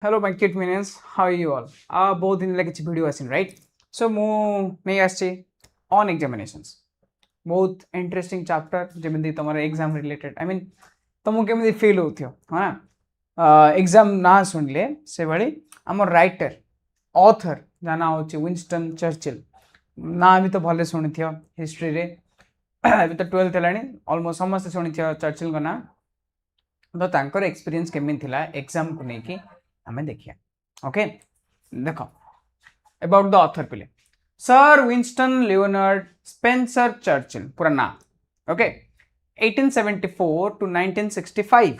Hello, my cute minions. How are you all? बहुत दिन लगे वीडियो आसिन राइट सो मु नहीं आछे ऑन एग्जामिनेशंस बहुत इंटरेस्टिंग चैप्टर जेमिति तुम एग्जाम रिलेटेड आई मीन तुमको केमिति फील होथियो हाँ एग्जाम ना सुनले से भली आम राइटर ऑथर जाना होची विंस्टन चर्चिल ना भी तो भले शुणी थियो हिस्ट्री रे अभी तो 12th हेलानी ऑलमोस्ट समस्त शुणी थियो चर्चिल का ना तो तांकर एक्सपीरियंस केमिति थिला एग्जाम को नेकी हमें देखिए ओके देखो अबाउट द ऑथर पिले sir Winston Leonard Spencer Churchill पूरा नाम okay 1874 to 1965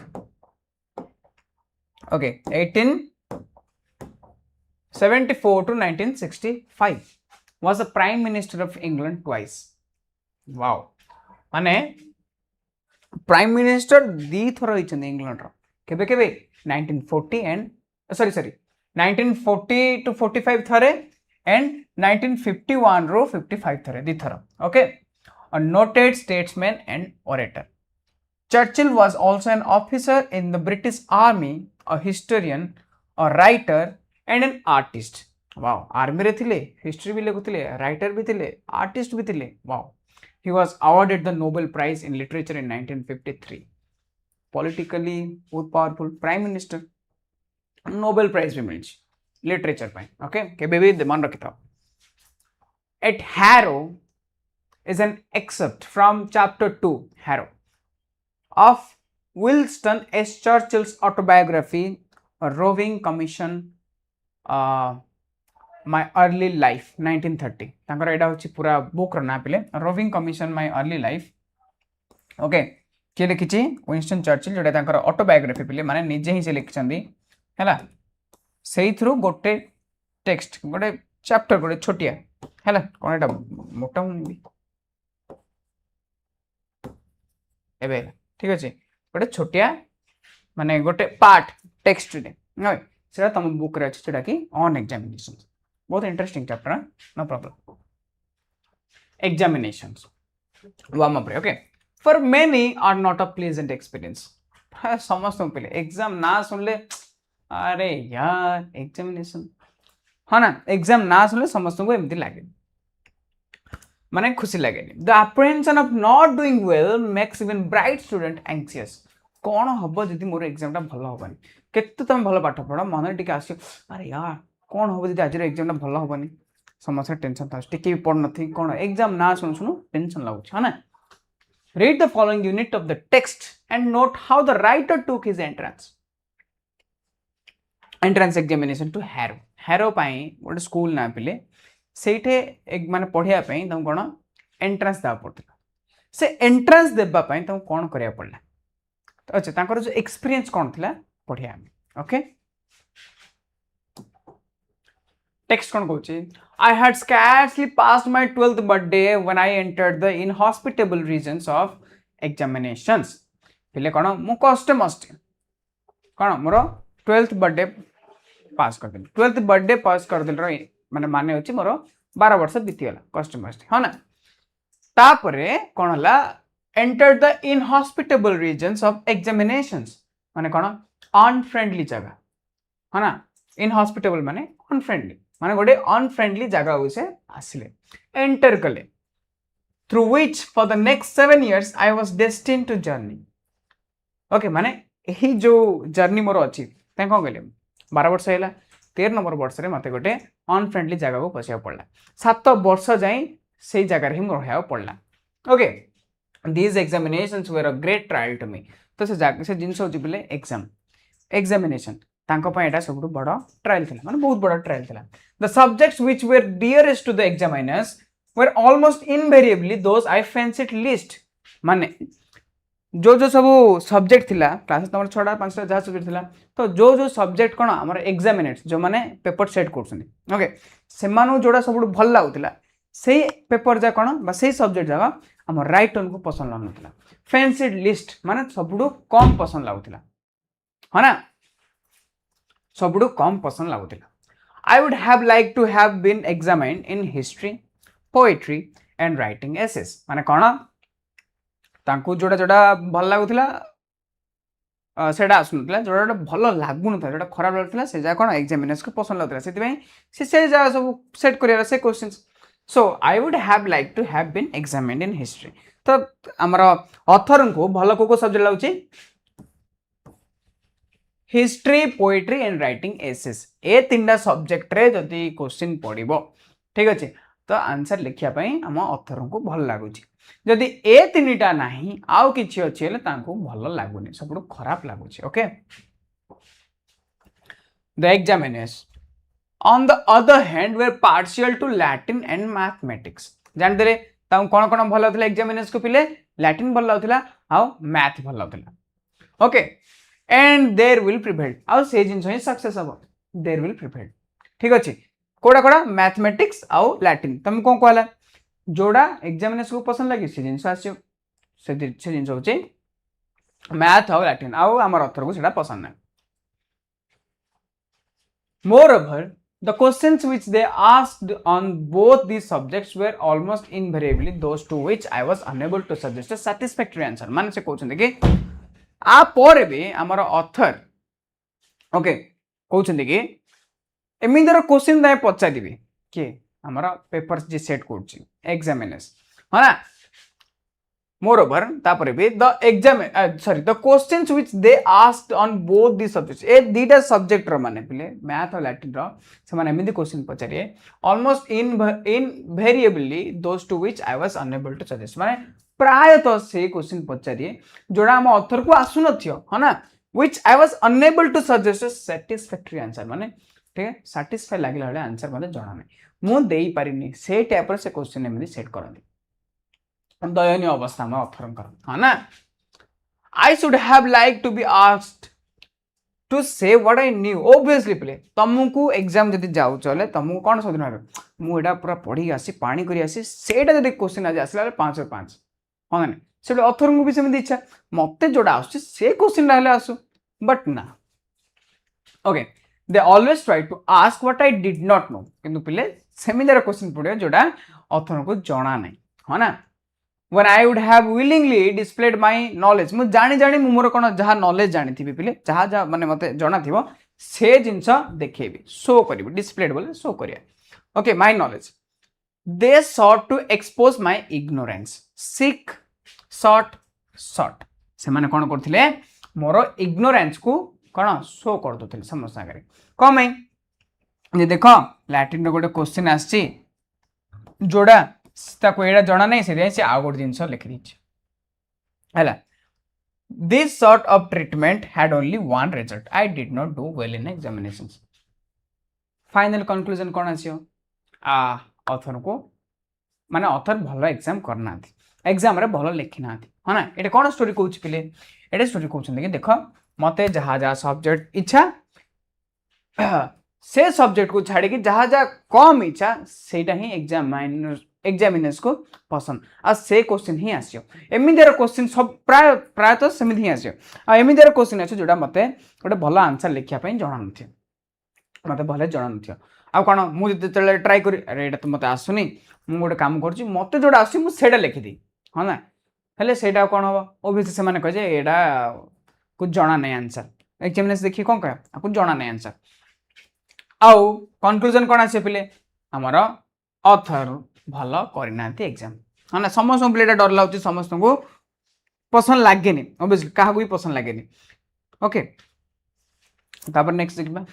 okay 1874 to 1965 was the prime minister of England twice wow माने प्राइम मिनिस्टर दी थर होइछन इंग्लैंड रो केबे केबे 1940 and sorry 1940 to 45 thare and 1951 रो 55 thare दी थर okay a noted statesman and orator Churchill was also an officer in the British army a historian a writer and an artist wow army रे थिले history भी लिखुथिले writer भी थिले artist भी थिले wow he was awarded the Nobel Prize in Literature in 1953 politically बहुत powerful prime minister Nobel Prize भी मिली literature पे ओके केबे भी मन रखि था At Harrow is an excerpt from chapter 2 Harrow of Winston S. Churchill's autobiography a roving commission my early life 1930 तांकर एडा होची पूरा बुक रो ना पिले roving commission my early life okay के लिखिची विंस्टन चर्चिल जोटा तांकर ऑटोबायोग्राफी पिले माने निजे ही से लिखछंदी हैला सेही थ्रू गोटे टेक्स्ट गोटे चैप्टर गोटे छोटिया हैला कोन एटा मोटा हुनी एबे ठीक अछि गोटे छोटिया माने गोटे पार्ट टेक्स्ट रे नै सेटा तम बुक रे अछि जेटा कि ऑन एग्जामिनेशन बहुत interesting chapter no problem examinations warm up okay for many are not a pleasant experience समस्त पे एग्जाम ना सुनले अरे यार एग्जामिनेशन हाँ ना एग्जाम ना सुनले समस्त को एमती लगे माने खुशी लगे the apprehension of not doing well makes even bright student anxious कौन हम जदि मोर एग्जाम टा भल होबनी केते तुम भल पाठ पढ़ मन टिके आसी अरे यार कौन हम जदि आज एग्जाम टा भल होबनी समस्त टेंशन था टिके भी पढ़ नथि कौन एग्जाम ना सुन सुनु टेंशन लागु छ ना read the following unit of the text and note how the writer took his entrance examination to Harrow पाई गोटे स्कूल ना पिले सेठे एक माने पढ़िया पई तम कोन एंट्रेंस दा पड़तला से एंट्रेंस देबा पई तम कोन करिया पड़ला तो अच्छा तांकर जो एक्सपीरियंस कोन थिला पढ़िया ओके टेक्स्ट कोन कहूची I had scarcely passed my 12th birthday when I entered the inhospitable regions of examinations पिले कोन मु कष्ट मस्ट कोन मोर 12th बर्थडे पास कर दिल 12th बर्थडे पास कर दिल रो माने माने होची मोर 12 वर्ष बीती गला कष्ट मस्ट हो ना तापरे कोन हला enter the inhospitable regions of examinations माने कोन अनफ्रेंडली जगह हो ना इनहॉस्पिटेबल माने अनफ्रेंडली माने गोटे अनफ्रेंडली जगह उसे आसिले एंटर कले through which for the next 7 years I was destined to journey okay माने एही जो जर्नी मोर अछि ते कोन कहले 12 वर्ष हैला 13 नंबर वर्ष रे मते गोटे अनफ्रेंडली जगह को पसिया पड़ला 7 वर्ष जाई सेही जगह रे हम रहया पड़ला okay these examinations were a great trial to me तो से जिंस होची बिले एग्जामिनेशन तांको पय एटा सबटु बड़ ट्रायल थिला माने बहुत बड़ ट्रायल थिला the subjects which were dearest to the examiners were almost invariably those I fancied least माने जो सब सब्जेक्ट थिला क्लास नंबर 6टा 5टा जहा सब्जेक्ट थिला तो जो सब्जेक्ट कोन हमर एग्जामिनेट्स जो माने पेपर सेट करछन ओके सेमानु जोडा सबटु भल लागुतिला सेही पेपर जा कोन बा सेही सब्जेक्ट जा हमर राइटर को पसंद लागुतिला फैंसीड लिस्ट माने सबटु कम पसंद लागुतिला हना सबटु कम पसंद लागुतिला I would have liked to have been examined in history, poetry and writing essays. माने कोन तांकु जोड़ा जोड़ा भल लागुतिला सेटा आसुनथला जोटा भल लागुन था जोटा खराब लगता से जा कौन एग्जामिनर्स को पसंद लगता से जगह सब सेट कर से question so I would have like to have been examined in history तो आमर ऑथर को भल को सब्जेक्ट लगुच history poetry and writing essays ए तीन सब्जेक्ट रे जदि क्वेश्चन पड़ो ठीक अच्छे तो आंसर लिखापी आम ऑथर को भल लगुच जदि ए तीनटा नहीं आउ किछि अछि हेले तांको भल लागुनी सब खराब लगुच okay the examiners on the other hand were partial to Latin and mathematics जानते कौन कौन भल होता एग्जामिनर्स को पिले लैटिन भल होता आउ मैथ भल होता okay and their will prevail आउ से जिंस ही सक्सेस हम देयर विल प्रिवेल ठीक अच्छे कोड़ा कोड़ा मैथमेटिक्स आउ लैटिन तुम कौन कहला जोड़ा एग्जामिनेशन को पसंद लगे से जिनस आसो से जिनस होचे मैथ आउ लैटिन आउ आमर ऑथर को सेटा पसंद ना moreover the questions which they asked on both these subjects were almost invariably those to which I was unable to suggest a satisfactory answer माने से कहउछन कि आ पर भी आमर ऑथर ओके कहउछन कि एमिदर क्वेश्चन दाय पचारिबे के आमर पेपर जे सेट करछि एग्जामिनर्स है ना मोरओवर तापर भी the exam sorry the questions which they asked on both the subjects ए दीटा सब्जेक्ट रो माने पिले मैथ और लैटिन रो से माने एमिदी क्वेश्चन पचारिए almost invariably those to which I was unable to suggest माने प्रायतः से क्वेश्चन पचारिए जोड़ा हम ऑथर को आसु नथियो है ना which I was unable to suggest a satisfactory answer माने ठीक है सैटिस्फाई लागला वाला आंसर माने जणा नै मु देई पारिनी से टाइप से क्वेश्चन एमदी सेट करंती दयनीय अवस्था में ऑथर है ना I should have like to be asked to say what I knew obviously play तुमको एग्जाम जदि जाउ चले तुमको कौन सब दिन मु एटा पूरा पढ़ी आसी पानी करी आसी सेटा जदि क्वेश्चन आज आसला 5 और 5 हां ना से ऑथर को भी सेमि इच्छा मते जोड़ा आसु से क्वेश्चन रहले आसु बट ना okay they always try to ask what I did not know किंतु पिले सेमिदार क्वेश्चन पड़े जोड़ा ऑथर को जणा नहीं है ना when I would have willingly displayed my knowledge मु जानी जानी मु मोर कोन जहा नॉलेज जानी थी पिले जहा जहा माने मते जणा थिबो से जिंस देखेबी शो करबी डिस्प्लेड बोले शो करिया okay my knowledge they sought to expose my ignorance सिक शॉर्ट से माने कोन करथिले मोर इग्नोरेंस को कोन शो कर दोथिले समस्त आगे कम जे देखो लैटिन रो गोटे क्वेश्चन आछि जोड़ा ताको एडा जणा नहीं से आ गोटे जिनस लिखि दी है this sort of treatment had only one result I did not do well in examinations final conclusion कौन आसियो ऑथर को माने ऑथर भलो एग्जाम करना थी एग्जाम रे भलो लिखि ना थी है ना एटा कौन स्टोरी कहउछ पिले एटा स्टोरी कहउछन कि देखो मते जहा जहा सब्जेक्ट इच्छा से सब्जेक्ट को छाड़ी कि जहा जहा कम इच्छा सेटा ही एग्जामिनर्स को पसंद आ से क्वेश्चन ही आसियो एमिदेर क्वेश्चन सब प्रायतः सेमिति ही आसियो आ एमिदेर क्वेश्चन आछो जोडा मते गोटे भलो आंसर लिखिया पई जणा नथियो मते भले जणा नथियो आ कोन मु जते ट्राई करी अरे एटा तो मते आसुनी मु गोटे काम करछि मते जोडा आसी मु सेडा लिखि दी ह ना हेले सेडा कोन हो ओबियसली से माने कह जे एडा कुछ जणा नै आंसर एग्जामिनर्स देखि कोन कह आपको जणा नै आंसर आउ कंक्लूजन कोन आसे पिले हमर ऑथर भलो करना एग्जाम है ना समस्त प्लेटा डर लगुच समस्त को पसंद लगे ऑब्वियसली क्या भी पसंद लगे ओके तापर नेक्स्ट देखा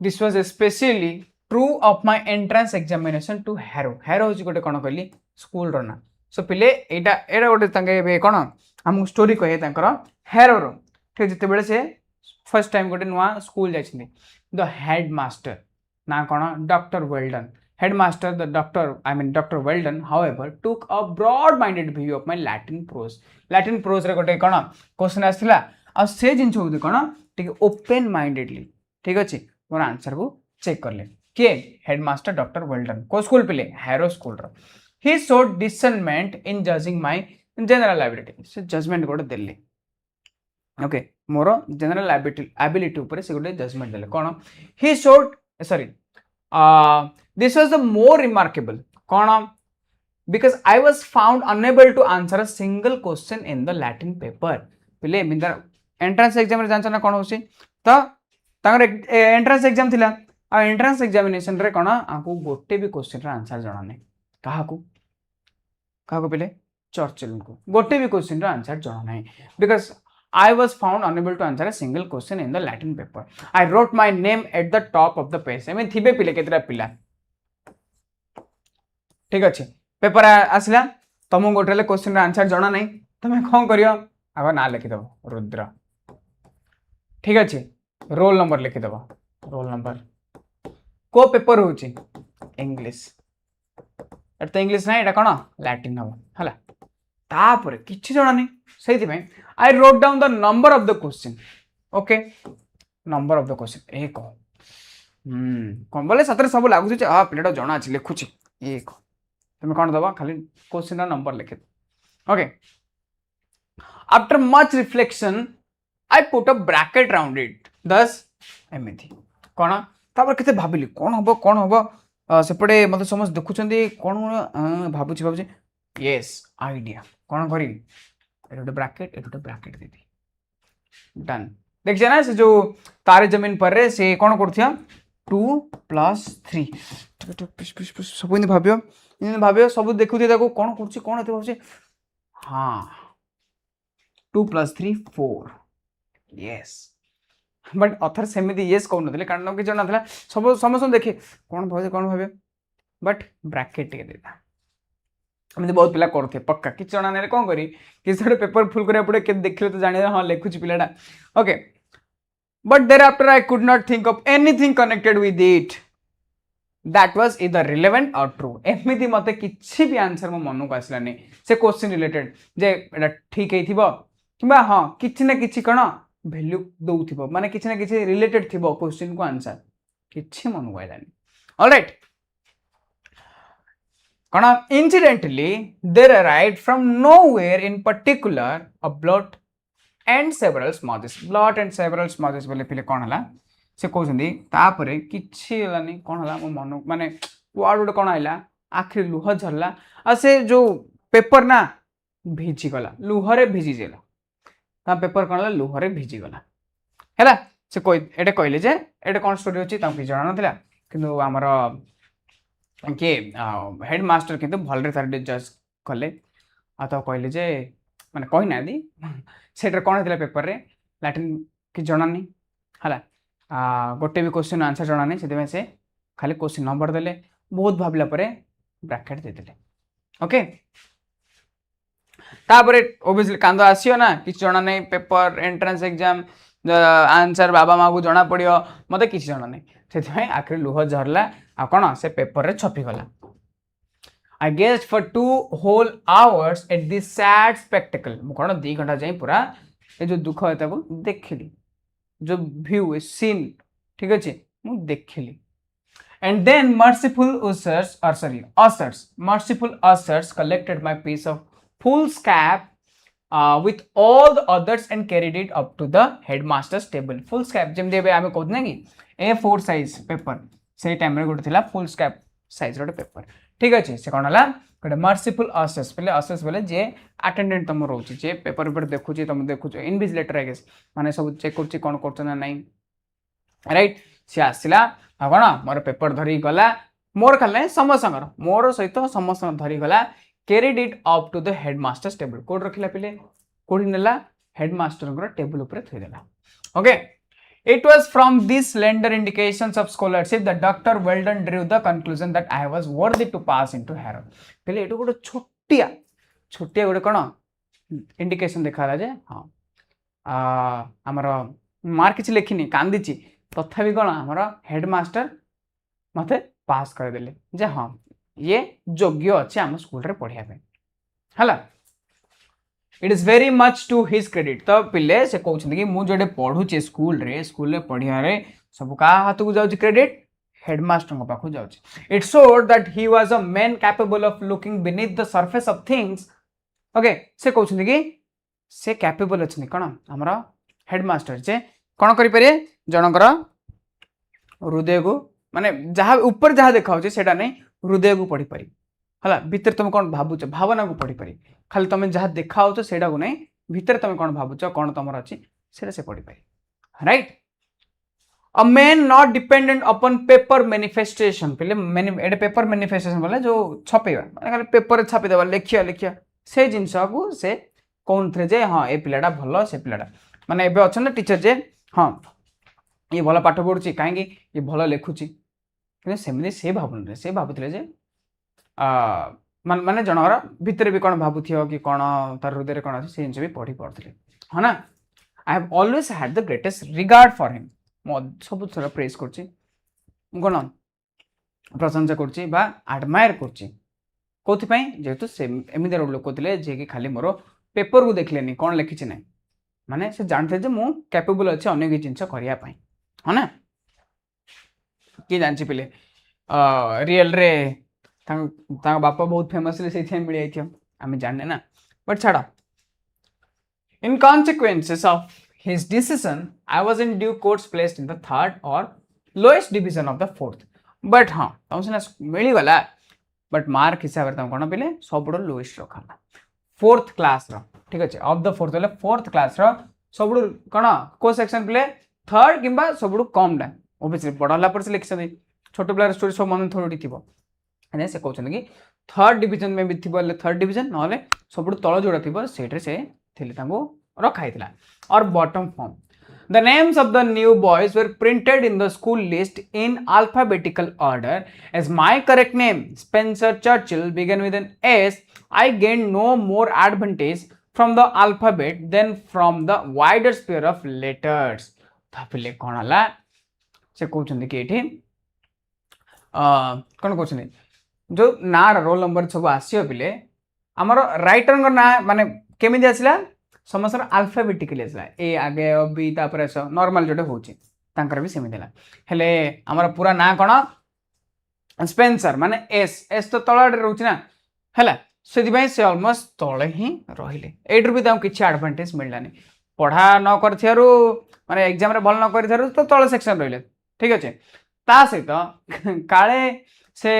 this was specially true of my entrance examination to Harrow हो गोटे कौन कहली स्कूल रो ना सो पिले एटा एटा गोटे तांगे कौन हमको स्टोरी कहे तांकर हैरो रो ठीक जिते बेले से फर्स्ट टाइम गोटे नुआ स्कूल जाइछिन द हेडमास्टर ना कौन doctor Welldon headmaster the doctor Welldon however took a broad minded view of my Latin prose रे गोटे कौन क्वेश्चन आसला आ से जिंस होती कौन टिके ओपन माइंडेडली ठीक अच्छे मोर आंसर को चेक करले के हेडमास्टर डॉक्टर वेल्डन को स्कूल पिले हैरो स्कूल रो he showed discernment in judging my general ability से जजमेंट गोटे देले ओके मोर जनरल एबिलिटी ऊपर से गोटे जजमेंट देले कौन he showed sorry this was the more remarkable कौन because I was found unable to answer a single question in the Latin paper. पिले मिंदर एंट्रेंस एग्जाम रे जानछ ना कोन होसी तो तांगर एंट्रेंस एग्जाम थिला आ एंट्रेंस एग्जामिनेशन रे कोन आकू गोटे भी क्वेश्चन रा आंसर जणा नै काहाकू काहाकू पिले चर्चिल को गोटे भी क्वेश्चन रा आंसर जणा नै because I was found unable to answer a single question in the Latin paper. I wrote my name at the top of the page. I mean थिबे पिले केतरा पिला ठीक अच्छे पेपर आसला तुम गोटे क्वेश्चन आंसर जना ना तुम कौन कर आग ना लिखिदेव रुद्र ठीक अच्छे रोल नंबर लिखिदेव रोल नंबर को पेपर हो इंग्लिश एट तो इंग्लिश ना यहाँ कौन लैटिन हम है तापर किसी जना नहीं से I wrote down the number of the question okay number of the question एक कौन बोले सतरे सब लगुच हाँ पिलाटा जना अच्छे लिखुची एक तुम कौन दबा खाली क्वेश्चन नंबर लिखे okay after much reflection I put a bracket round it 10 एमती कौन तापर केते भाबिली कौन हम सेपटे मत समस्त देखुं कौन भावुची भावुची यस आइडिया कौन करी एटा ब्रैकेट दे दी डन देखिए ना से जो तारे जमीन पर रे से कौन करथिया 2 + 3 सब भाव सब देखुए कौन कर हाँ 2 + 3 4 यस बट अथर सेमती येस कहून कारण कि जना था सब समस्त देखे कौन भाव बट ब्रैकेट टे देता एमती बहुत पिला करते पक्का कि जना ना कौन करी किसी गोटे पेपर फुल करा पड़े के देखिले तो जाने हाँ लिखुच पिलाटा okay but thereafter I could not think of anything connected with it that was either relevant or true एमती मत किसी भी आंसर मो मन को आसलानी से क्वेश्चन रिलेटेड जे एटा ठीक है कि हाँ किसी ना किसी कौन वैल्यू दौथिबो माने किसी ना किसी रिलेटेड थिबो क्वेश्चन को आंसर किसी मन को आइलानी ऑलराइट कौन incidentally there arrived from nowhere in particular a blot and several smudges बोले पिले कौन है से कहते तापर किसी कौन है मो मन माने वर्ड गोटे कौन आइला आखिर लुह झरला आ से जो पेपर ना भिजिगला लुहरे भिजिगला पेपर कौन है लुहरे भिजिगला है से एटे कहले जे एटे कौन स्टोरी अच्छी कि जाना ना किंतु आमर किए हेडमास्टर किंतु भलरे तार जज कले आ तो कहले जे माने कहना दी सेटर कौन होता पेपर रे लैटिन कि जाना नहीं है गोटे भी क्वेश्चन आंसर जाना नहीं से खाली क्वेश्चन नंबर देले बहुत भावला ब्रैकेट देदेले ओके तापर ओबियसली कांद आसियो ना किसी जाना नहीं पेपर एंट्रेंस एग्जाम आंसर बाबा माँ को जना पड़ो मत किसी जाना नहीं से आखिर लुह झरला आ कौन से पेपर रे छपिगला I guessed for 2 whole hours at this sad spectacle. मु कौन 2 घंटा जाए पूरा ये जो दुख है ताको देखली जो व्यू है सीन ठीक अच्छे मु देखली and then merciful ushers collected my piece of fool's cap with all the others and carried it up to the headmaster's table. Fool's cap जेम देबे आमे कहत ना कि A4 साइज पेपर से टाइम रे गोटे थिला फुल स्कैप साइज रो पेपर ठीक अच्छे से कौन है गोटे मर्सीफुल असेस पहले असेस बोले जे अटेंडेंट तुम रोचे जे पेपर पेपर देखुची तुम देखुच इनविजिलेटर आई गेस माने सब चेक करछि कोन करछ ना नहीं राइट से आसिला आ कोन मोर पेपर धरी गला मोर खाले समसंगर मोर सहित समस्त धरी गला carried it up to the headmaster's table कोड रखिला पहले कोडी नेला हेडमास्टर को टेबल ऊपर थई देला okay It was from these slender indications of scholarship that Dr. Weldon drew the conclusion that I was worthy to pass into Harrow. पहले एटो गोटे छोटिया गोटे कौन इंडिकेशन देखा जे हाँ आमर मार्क किसी लिखिनी कांदी तथापि कौन आमर हेडमास्टर मत पास करदेले जे हाँ ये योग्य अच्छे आम स्कूल रे पढ़िया है it is very much to his credit तो पिले से कहते कि मुझे पढ़ुचे स्कूल रे पढ़िया रे सब क्या हाथ को जाऊँ क्रेडिट हेडमास्टर पाख जाऊँ it showed that he was a man capable of looking beneath the surface of things okay से कहते कि से कैपेबल अच्छे कौन आमर हेडमास्टर जे कौन करें जनकर हृदय को माने जहाँ ऊपर जहाँ देखा से नहीं हृदय को पढ़ी पारि है भितर तुम कौन भावुच भावना को पढ़ी पारि खाली तुम जहाँ देखा से नहीं भितर तुम कौन भावुच कौन तुम अच्छी से पढ़ी पारि right a man not dependent upon paper manifestation पे एटे पेपर मैनिफेस्टेशन बोले जो छपेवा माने खाली पेपर छापिदेवा लिखिया लिखिया से जिनस को से कौन थे जे हाँ ए पिलाटा भल से पिलाटा माने एबे अच्छा ना टीचर जे हाँ ये भल पाठ पढ़ुची कहीं ये भल लिखुची कि सेमती से भावुन से भावुले जे माने जनकर भितर भी कौन भावुथ कि कौन तार हृदय कौन अच्छे से जिन भी पढ़ी पढ़ुले हाँ ना I have always had the greatest regard for him सब थोड़ा प्रेज कर कौन प्रशंसा करडमायर कौपाई जेहेतु से एमती लोक थे जे कि खाली मोर पेपर को देखले कौन लिखी ना माने से जानते मुझे कैपेबल अच्छे अन्य जिन करने हाँ ना किए जानी पिले रियल रे बापा बहुत फेमस से मिल जाइए आम जाने ना बट छाड़ in consequences of his decision I was in due course placed in the third or lowest division of the fourth but हाँ तुम सीना मिल गला बट मार्क हिसाब से तुम कौन पे सब लोएस्ट रखा फोर्थ क्लास ठीक अच्छे of the fourth fourth class सब कौन को सेक्शन पे थर्ड कि सब कम टा ओबियसली बड़ा पर से लिखी छोट पिलार स्टोरी सब मन थोड़ी थी से कहते कि थर्ड डिविजन में भी थी थर्ड डिविजन ना सब तल जोड़ा थी से रखाई और bottom form the names of the new boys were printed in the school list in alphabetical order as my correct name Spencer Churchill began with an S. I gained no more advantage from the alphabet than from the wider sphere of letters तापिले कौन हला से कहते कि ये कौन कहते जो ना रोल नंबर सब आसियो पिले आमर राइटर ना माने केमिति आसिला समस्त आल्फाबेटिकली आसला ए आगे बी तापर एस नॉर्मल जोटे होची तांकर भी सेमिति हेले आमर पूरा ना कौन स्पेंसर माने एस एस तो तल रोच ना है से ऑलमोस्ट तले ही रहिले एट्रु भी किसी एडभांटेज मिललानी पढ़ा न कर माने एग्जाम रे भल न कर तो तल सेक्शन रहिले ठीक अच्छे ता सहित काले से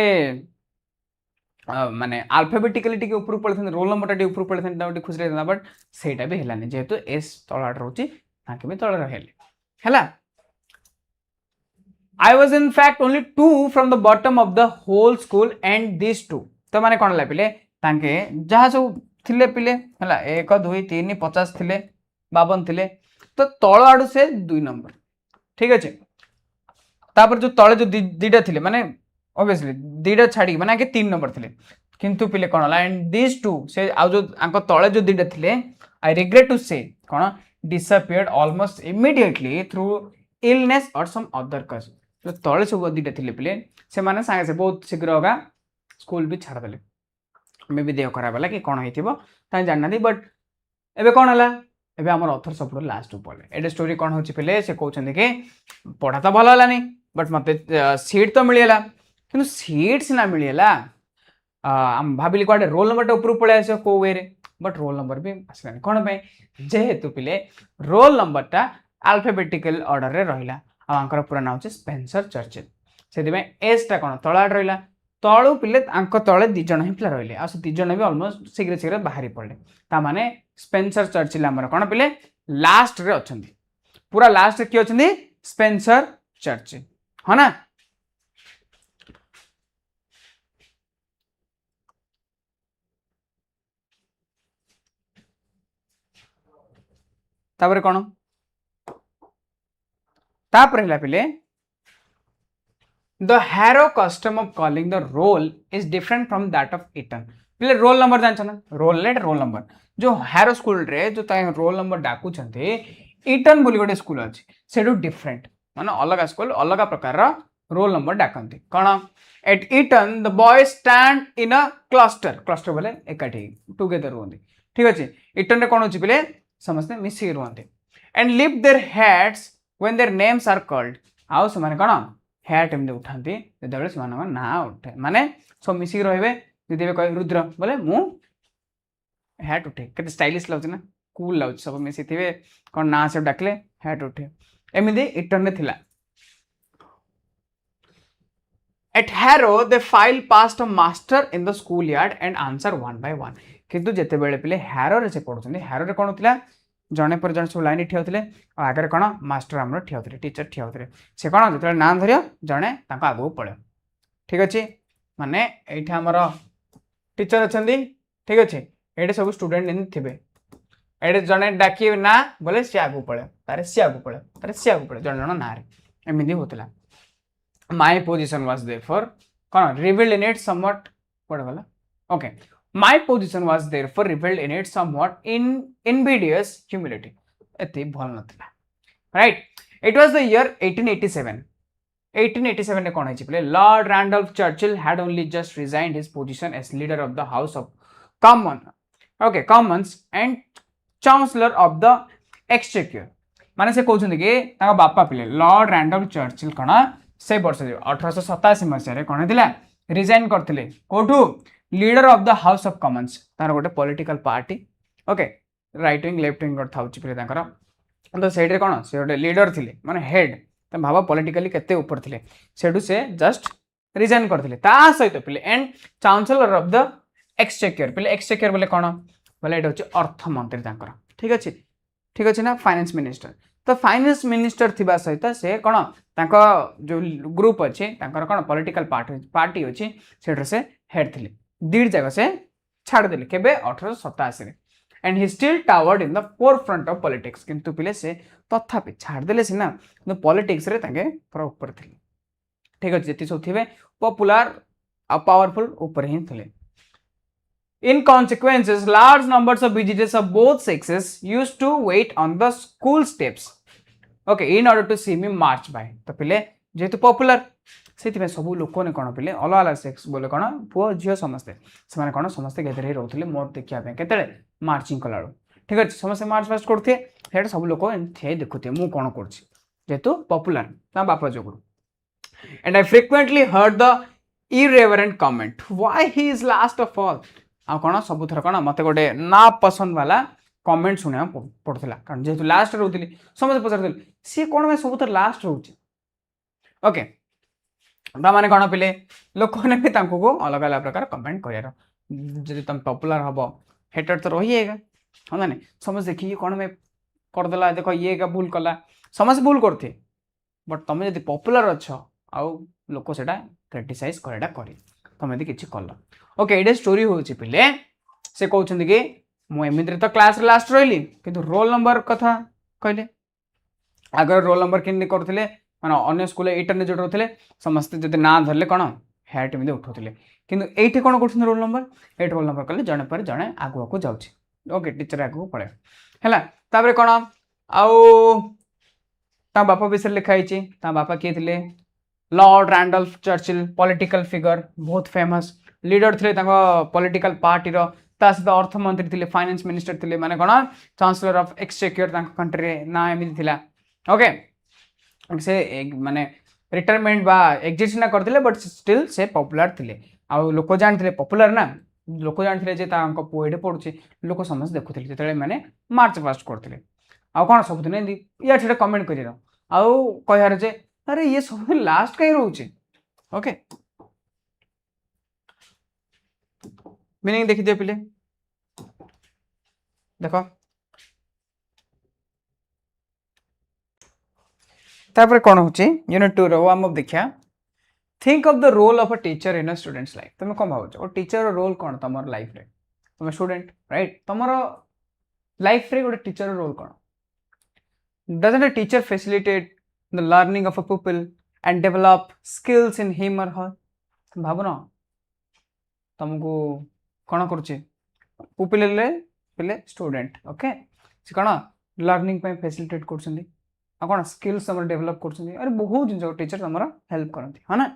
माने आल्फाबेटिकली टी ऊपर पड़े रोल नंबर टी ऊपर पड़े खुशी रहता बट सेटा भी है जेहेतु एस तलाट रोचे भी तल रहे है I was in fact only 2 from the bottom of the whole school and this 2 तो माने कौन पिले तांके जहाँ सब थिले पिले है 1 2 3 50 थिले 52 थिले तो तल आड़ू से 2 नंबर ठीक अच्छे तापर जो तले जो दीटा थिले माने ऑब्वियसली दीटा छाड़ी माने आगे 3 नंबर थिले किंतु पिले कौन हला एंड दिस 2 से आउ जो आंको तले जो दीटा थिले आई रिग्रेट टू से कौन disappeared almost immediately through illness और सम अदर कज जो तले सब दीटा थिले पिले से माने सांगे से बहुत शीघ्र होगा स्कूल भी छाड़ देले मे भी देह खराब होला कि कौन होइथिबो ता जानना दी बट एबे कौन हला एबे हमर ऑथर सब लास्ट पड़े एडे स्टोरी कौन होची पिले से कहउछन कि पढ़ा तो भल हलानी बट मते सीट तो मिलियला किंतु सीट सिना मिलियला आम भाविली कौटे रोल नंबर ऊपर पड़े आस कौ वे बट रोल नंबर भी आसलानी कौन पे जेहेतु पिले रोल नंबर टा आल्फाबेटिकल ऑर्डर रे रहिला आंकर पूरा नाम होचे स्पेंसर चर्चिल से एस टा कौन तलाड़ रहिला तलू पिले तले 2 जन ही पिला रहिले आ 2 जन भी ऑलमोस्ट शीघ्र शीघ्र बाहरी पड़े ता माने स्पेंसर चर्चिल आमर कौन पिले लास्ट रे अछंती पूरा लास्ट रे किए अछंती स्पेंसर चर्चिल हाँ ना तापर कौन तापर है पिले the Harrow custom of calling the roll is different from that of Eton पिले रोल नंबर जानछ ना रोल नंबर जो हैरो स्कूल रे जो ताई रोल नंबर डाकू छंते इटन बोली गोटे स्कूल अछि सेडू डिफरेंट माने अलग स्कूल अलग प्रकार रोल नंबर डाकंती कौन at Eton the boy stand in a cluster बोले एकाठी टुगेदर रुहंती ठीक अच्छे इटन रे कौन होची पिले समस्त मिसिक रुहंती and lift their heads when their names are called आउ से माने कौन हेड एमदे उठांती जदबे से माने ना उठे माने सब मिसिक रहबे जदि बे कह रुद्र बोले मु हेड उठे केते स्टाइलिश लागछ ना कूल लागछ सब मिसि थिबे कौन ना से डाकले हेड उठे एमिदे इटन रे थिला At Harrow they file past a master in the schoolyard and answer one by one. किंतु जेते बेले पिले हैरो रे से पढुछन्ती हैरो रे कोन होतिला जणे पर जणे सब लाइन ठिया होतिले आ आगे कोन मास्टर हमरो ठिया होतिले टीचर ठिया होतिले से कोन जेते नाम धरियो जणे ताको आगो पळे ठीक अछि माने एठा हमरो टीचर अछन्ती ठीक अछि एठे सब स्टूडेंट इन थिबे एठे जणे डाकी ना बोले से आगो पळे तारे से आगो पळे तारे से आगो पळे जणे जणे ना रे एमिदी होतिला my position was therefore revealed in it somewhat what gala okay my position was therefore revealed in it somewhat in invidious humility eti bhal nathila right it was the year 1887 1887 ne kon hoichi pele Lord Randolph Churchill had only just resigned his position as leader of the House of Commons and chancellor of the Exchequer माने से कहउछन कि ताका बापा पिले Lord रैंडल्फ Churchill कणा से वर्ष 1887 मसीह कौन है रिजाइन करते कौटू leader of the House of Commons तार गोटे political party okay right wing left wing था तो से कौन से गोटे लीडर थे माने हेड भाव पॉलिटिकली केते ऊपर थे सेठू से जस्ट रिजाइन करते सहित पिले and chancellor of the exchequer पिले एक्सचेकर बोले कौन बोले ये हूँ अर्थमंत्री ठीक अच्छे ना फाइनेंस मिनिस्टर तो फाइनेंस मिनिस्टर थिबा सहित से कौन तांको जो ग्रुप अच्छे कौन पॉलिटिकल पार्टी अच्छी से हेड थे दीड जगह से छाड़देले केबे 1887 and he still toward in the four front of politics किंतु पिले से तथापि छाड़देले सिना पॉलिटिक्स रे तांके पूरा ऊपर थे ठीक अच्छे जी सब थे पॉपुलर आ पावरफुल ऊपर ही थे In consequences, large numbers of visitors of both sexes used to wait on the school steps, okay, in order to see me march by. तो पिले जेतु पॉपुलर से सब लोक ने कौन पिले अलग अलग सेक्स बोले कौन पुओ झील समस्ते से कौन समस्ते गेदर ही रोते मोर देखा के मार्चिंग कला ठीक अच्छे समस्त मार्च फास्ट करते सब लोक देखुए मु कौन करेतु पॉपुलर बापा जो and I frequently heard the irreverent comment why he is last of all आ कौन सब थर कौन मत गोटे ना पसंद वाला कमेंट शुणा पड़ता कारण जेहतु लास्ट रोली समस्त पचार सी कौन मैं सब थर लास्ट रोचे ओके मैंने कौन पिले लोक ने अलग अलग प्रकार कमेंट कर तुम पॉपुलर हम हेटर तो रही है हाँ ना समझ देखिए कौन मैं करदेला देख ये का भूल कला समस्त भूल करते बट तुम जब पॉपुलर अच्छ आउ लोक से क्रिटिसाइज कराटा कर तुम यदि किसी कल ओके ये स्टोरी हूँ पिले से कहते कि मुझे तो क्लास लास्ट रही किंतु रोल नंबर कथा कहले आगर रोल नंबर कि करते माने अन्य स्कूल एटा जो रोते समस्ते जब ना धरले कौन हैट एमती उठाते किंतु ये कौन कर roll number at roll number कले जड़े पर जड़े आगू आगू जाऊँगी ओके टीचर आगू पड़े है कौन आउ बापा विषय लिखाई बापा किए थे लॉर्ड रैंडल्फ चर्चिल पॉलिटिकल फिगर बहुत फेमस लीडर थे पॉलिटिकल पार्टी सहित अर्थमंत्री थे फाइनेंस मिनिस्टर थे माने कौन चांसलर ऑफ एक्सचेक्योर कंट्री ना एमती था ओके से माने रिटायरमेंट बा एग्जिट ना करते बट स्टिल से पॉपुलर थे आउ लोक जानते पॉपुलर ना लोक जानते पुओ ये पढ़ुचे लोक समस्त देखुले जो मैंने मार्च पास्ट करते आउ कौन सब दिन या कमेंट कर आउ कहार जे अरे ये सब लास्ट कहीं रोचे ओके मीनिंग देखी दियो पिले देखो तापर कौन होची यूनिट 2 रो हम देखिया think of the role of a teacher in a student's life तुम कौन भावछ और टीचर रो रोल कौन तमर लाइफ रे तुम स्टूडेंट राइट तमर लाइफ रे गोटे टीचर रो रोल कौन doesn't a teacher facilitate the learning of a pupil and develop skills in him or her भाव न तुमको कौन करुचे पुपिल पिले स्टूडेंट ओके से कौन लर्निंग पे फैसिलिटेट कर कौन स्किल्स तुम डेवलप कर अरे बहुत जिन टीचर तुम हेल्प करती हाँ ना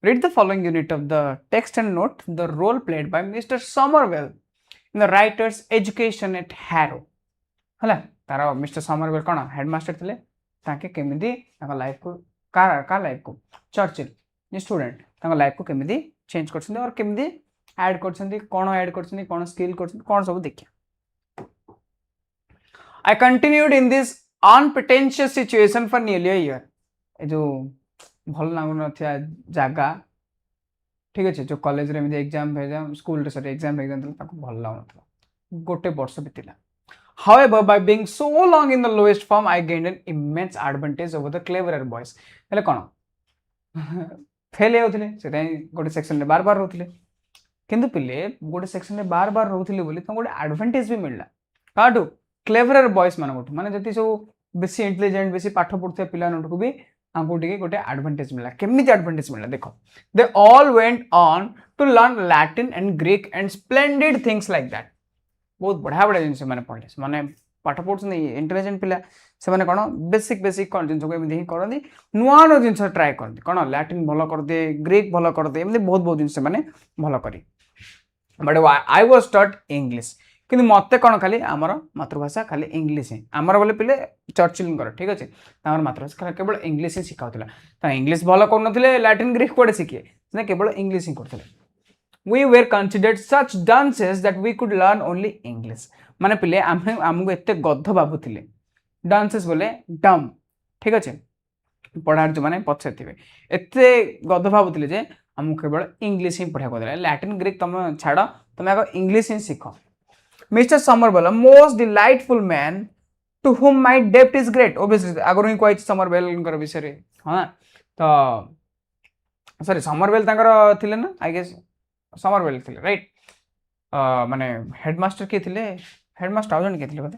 read the following unit of the text and note the role played by mister Somervell in the writer's education at Harrow है तार मिस्टर समरवेल कौन हेडमास्टर थे ताके केमिदी लाइफ को का लाइफ को चर्चिल स्टूडेंट लाइफ को केमिदी चेंज कर और केमिदी ऐड कर कौन ऐड कर कौन स्किल कर कौन सब देखिए I continued in this unpretentious situation for nearly a year जो भल लागुन जगह ठीक अच्छे जो कॉलेज रे एग्जाम स्कूल सॉरी एग्जाम भल लागुन गोटे वर्ष बीतला however by being so long in the lowest form I gained an immense advantage over the cleverer boys हेले कोन फेल होउथिले सेटा गोटे सेक्शन रे बार बार रहउथिले किंतु पिले गोटे सेक्शन रे बार बार रहउथिले बोली तो गोटे एडवांटेज भी मिलला काटू क्लेवरर बॉयज मान गोटे माने जति सब बेसी इंटेलिजेंट बेसी पाठ पढुथिया पिला नटको भी आंको टिके गोटे एडवांटेज मिलला केमिति एडवांटेज मिलला देखो they all went on to learn Latin and Greek and splendid things like that बहुत बढ़िया बढ़िया जिनसे माने पढ़ले माने पाठ पढुछन इंटेलिजेंट पिला से माने कोन बेसिक बेसिक कोन जिनस को एमिति ही करदी नुआ नो जिनस ट्राई करदी कोन लैटिन भलो कर दे ग्रीक भलो कर दे एमिति बहुत बहुत जिनस माने भलो करी but I was taught English किंतु मते कोन खाली हमर मातृभाषा खाली इंग्लिश है हमर बोले पिले चर्चिल कर ठीक अछि हमर मातृभाषा खाली केवल इंग्लिश ही सिखाउतला त इंग्लिश भलो करनथिले लैटिन ग्रीक कोडे सिखे से केवल इंग्लिश ही करथिले we were considered such dunces that we could learn only English माने पिले हमको एते गध बाबुथिले डांसेस बोले डम ठीक अछि पढ़ार जो माने पछे थिबे एते गध बाबुथिले जे हमको केवल इंग्लिश ही पढ़ा को देला लैटिन ग्रीक तुम छाड़ तुम आगे इंग्लिश ही सीखो mister Somervell most delightful man to whom my debt is great obviously आगरो ही कोइ समरवेल कर विषय रे हां तो सॉरी समरवेल तांकर थिले ना आई गेस समरवेल थिले राइट माने हेडमास्टर के थिले हेडमास्टर आउजन के थिले बोले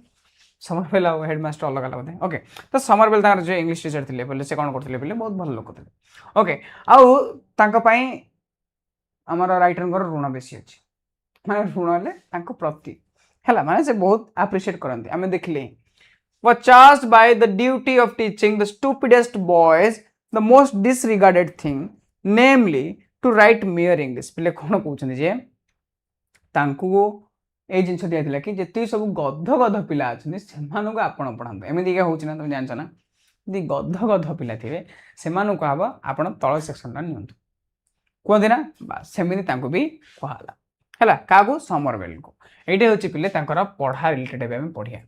समरवेल आ हेडमास्टर अलग अलग बोले ओके तो समरवेल तांकर जो इंग्लिश टीचर थिले बोले से कोन करथिले बोले बहुत भल लोक थिले ओके आउ तांका पई हमर राइटर कर ऋण बेसी अछि माने ऋण ले तांको प्रति हला माने से बहुत एप्रिशिएट करंती हमें देखले was charged by the duty of teaching the stupidest boys the most disregarded thing namely to write mere english पिले कोन कहउछन जे तांकू ए जिंस दिया थिला कि जेती सब गध गध पिला अछन सेमानु को आपण पढांतो एमिति के होउछ ना तुम जानछ ना दि गध गध पिला थिबे सेमानु को हबो आपण तळ सेक्शन ना नियंतु कोन दिना बस सेमिति तांकू भी कहला हला कागो समरवेल को एटे होची पिले तांकर पढा रिलेटेड बे हम पढिया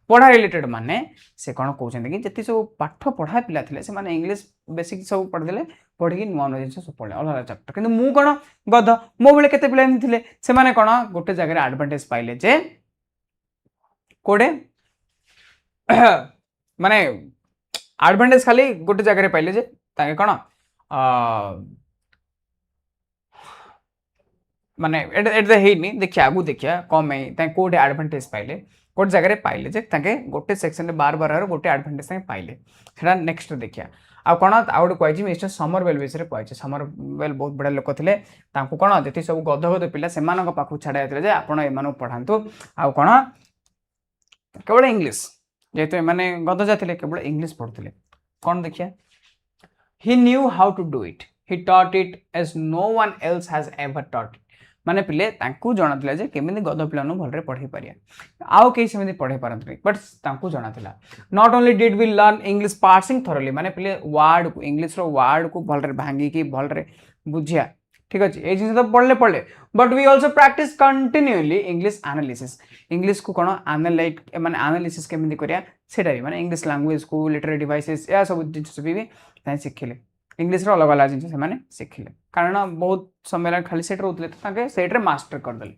पढ़ा रिलेटेड माने से कौन कहते कि जी सब पाठ पढ़ा पिला थे से माने इंग्लिश बेसिक सब पढ़दे पढ़ी नुआ नुआ जिन सब पढ़े अलग चैप्टर कि मु कौन गध मो बेले केते पिला थे से माने कौन गोटे जगह एडवांटेज पाइले जे कोडे माने एडवांटेज खाली गोटे जगह पाइले जे ताके कौन माने एट द हेनी देखिया आगु देखिया कम है कोडे एडवांटेज पाइले गोटे जगह पाइले जे ताके गोटे सेक्शन रे बार बार गोटे एडवांटेज ताके पाइले सेटा नेक्स्ट देखिया आ कोन आउट कहै मिस्टर समरवेल विषय रे कहै समरवेल बहुत बड़ा लोक थिले तांको कोन जति सब गध गध पिला सेमानक पाखु छाडा जायतिले जे आपण एमानो पढांतु आ कोन केवल इंग्लिश जेते माने गध जातिले केवल इंग्लिश पढुतिले कोन देखिया he knew how to do it he taught it as no one else has ever taught it माने पिले तांकू जणातिला जे केमिति गध पिलानु भलरे पढै पारिया आउ केही सेमिति पढै पारंतनी बट तांकू जणातिला not only did we learn English parsing thoroughly माने पिले वर्ड को इंग्लिश रो वर्ड को भलरे भांगी की भलरे बुझिया ठीक अछि ए जिंस तो पढले but we also practise continually English analysis English को कोन एनालाइट माने एनालिसिस केमिति करिया सेटा भी माने इंग्लिश लैंग्वेज को लिटरेरी डिवाइसेस या सब जिंस भी ताई सिखिले इंग्लिश रो अलग अलग जिंस से माने सिखिले कारण बहुत समय खाली सेट रहउतले ताके सेट रे मास्टर कर देले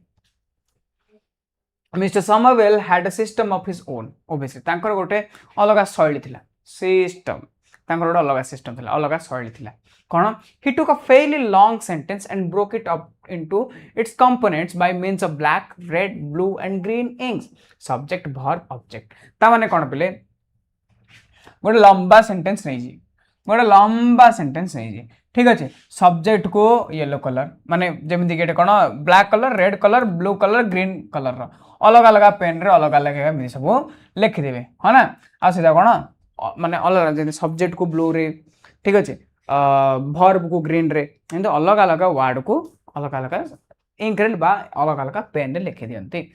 mister Somerville had a system of his own obviously तांकर गोटे अलग शैली थिला सिस्टम तांकर गोटे अलग सिस्टम थिला अलग शैली थिला कोन he took a fairly long sentence and broke it up into its components by means of black red blue and green inks subject verb object ता माने कोन पिले गोटे लंबा सेंटेंस नै जी गोटे लंबा सेंटेंस नै जी ठीक अच्छे सब्जेक्ट को येलो कलर माने जेमिति गेटे कोन black colour red colour blue colour green colour रो अलग अलग पेन रे अलग अलग एमिति सब लिखि देबे ह ना आ सीधा कोन माने अलग जे सब्जेक्ट को ब्लू रे ठीक अच्छे वर्ब को ग्रीन रे एंड अलग अलग वर्ड को अलग अलग इंक रे बा अलग अलग पेन रे लिखि दियंती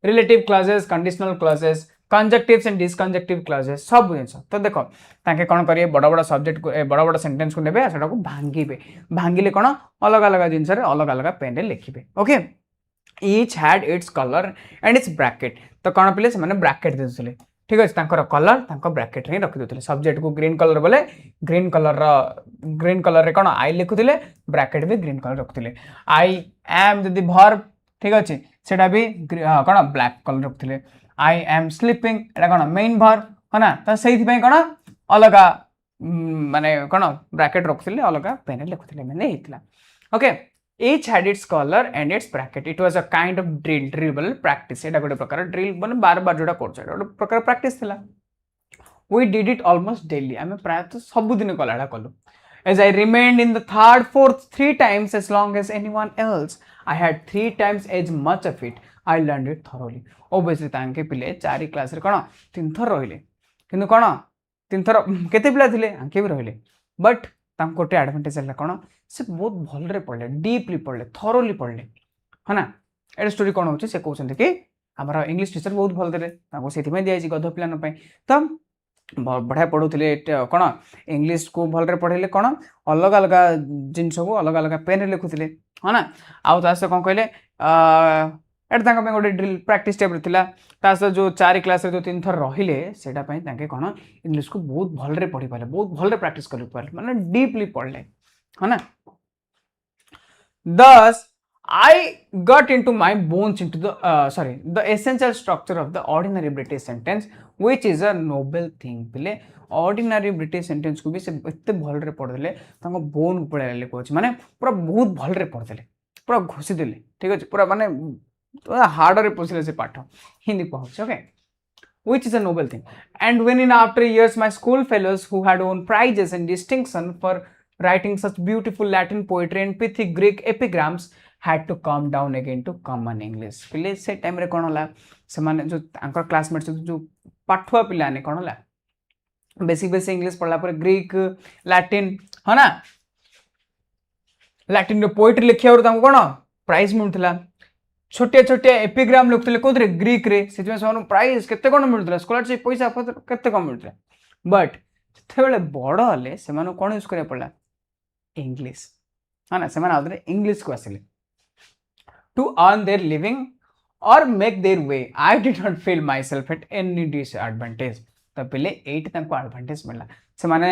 relative clauses conditional clauses conjunctives and disjunctive clauses सब जिंस तो देखो ताके कोन करिए बड़ा बड़ा सब्जेक्ट को बड़ा बड़ा सेंटेंस को नेबे सेटा को भांगीबे भांगिले कोन अलग अलग जिंस रे अलग अलग पेन रे लिखिबे okay each had its colour and its bracket तो कोन पिले से माने ब्रैकेट देसले ठीक अच्छे कलर ब्राकेट रे रखी दे सब्जेक्ट को ग्रीन कलर बोले ग्रीन कलर रे कौन आई लिखुले ब्राकेट भी ग्रीन कलर रखुले आई एम जदि भर्ब ठीक अच्छे सेटा भी कौन ब्लैक कलर रखुले आई एम स्लीपिंग एटा कौन मेन भर्ब है ना तो से कौन अलग माने कौन ब्राकेट रखुले अलग पेन लिखुले मैंने okay each had its color and its bracket it was a kind of drill बोले practice एटा गोटे प्रकार ड्रिल माने बार बार जोटा करछ एटा गोटे प्रकार प्रैक्टिस थिला we did it almost daily आमे प्राय तो सब दिन कलाडा कलु as I remained in the third fourth 3 times as long as anyone else I had 3 times as much of it I learned it thoroughly obviously तांके पिले 4 class रे कोन 3 थर रहिले किंतु कोन 3 थर केते पिला थिले आंके भी रहिले बट तांको गोटे एडवांटेज हला कोन से बहुत भलरे पढ़ले डीपली पढ़ले थरोली पढ़ले है ना एटा स्टोरी कौन होचे से कहउछन कि हमरा इंग्लिश टीचर बहुत भल देले ताको सेति में दियाई गध पिलान पय त बढ़िया पढ़ुले कौन इंग्लिश को भलरे पढ़ेले कौन अलग अलग जिनस को अलग अलग पेन लिखुले है ना आउ तास कौन कहले एटा गोटे ड्रिल प्रैक्टिस टाइप थिला तास जो 4 क्लास रे जो 3 थर रहिले सेटा पय ताके कौन इंग्लिश को बहुत भलरे पढ़ी पाले बहुत भलरे प्रैक्टिस करि पाले माने डीपली पढ़ले है ना thus I got into my bones into the essential structure of the ordinary British sentence which is a noble thing पिले ordinary British sentence को भी से इतने भल रे पढ़ देले तांको बोन पड़े ले कोच माने पूरा बहुत भल रे पढ़ देले पूरा घोषि देले ठीक है पूरा माने हार्ड रे पछले से पाठ हिंदी पहुंच okay which is a noble thing and when in after years my school fellows who had won prizes and distinction for writing such beautiful Latin poetry and pithy Greek epigrams had to come down again to common English पिले से time रे कोन होला से माने जो Anchor classmates जो पाठुआ पिला ने कोन होला बेसिक इंग्लिश पढ़ला पर ग्रीक लैटिन है ना लैटिन रे पोएट्री लिखिया और तांको कोन प्राइज मिलथला छोटे छोटे एपिग्राम लिखुले कोदरे ग्रीक रे सेति में प्राइज केते कोन मिलथला स्कॉलरशिप पैसा केते कम मिलथला बट जेते बेले बड़ हले से मानो कोन यूज करे पड़ला इंग्लिश है ना से माने आदरे इंग्लिश को आसिले टू अर्न देयर लिविंग और make their way I did not feel my self at any disadvantage तो पहले 8 तांको एडवांटेज मिलला से माने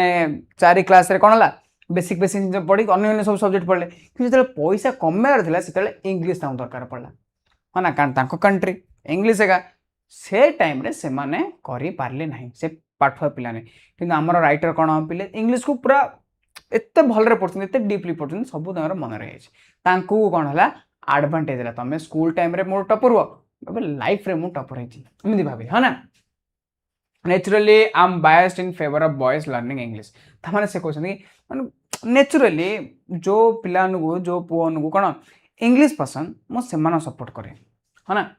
4 क्लास रे कोन होला बेसिक पढ़ी अन्य सब सब्जेक्ट पढ़ले कि जते पैसा कमेर थिला सेते इंग्लिश तांको दरकार पड़ला है ना कारण तांको कंट्री इंग्लिश एगा से टाइम रे से माने करि पारले नाही से पाठुआ पिला ने कि हमर राइटर कोन पिले इंग्लिश को पूरा एते भलरे पढ़छन एते डीपली पढ़छन सब तांकर मन रहे छै तांको कोन हला एडवांटेज ला तमे स्कूल टाइम रे मोर टॉपर हो अब लाइफ रे मो टॉपर है एमदी भाबे है ना naturally I am biased in favour of boys learning English त माने से कहछन कि माने नेचुरली जो पिलान को जो पुअन को कोन इंग्लिश पसंद मो से मानो सपोर्ट करे है ना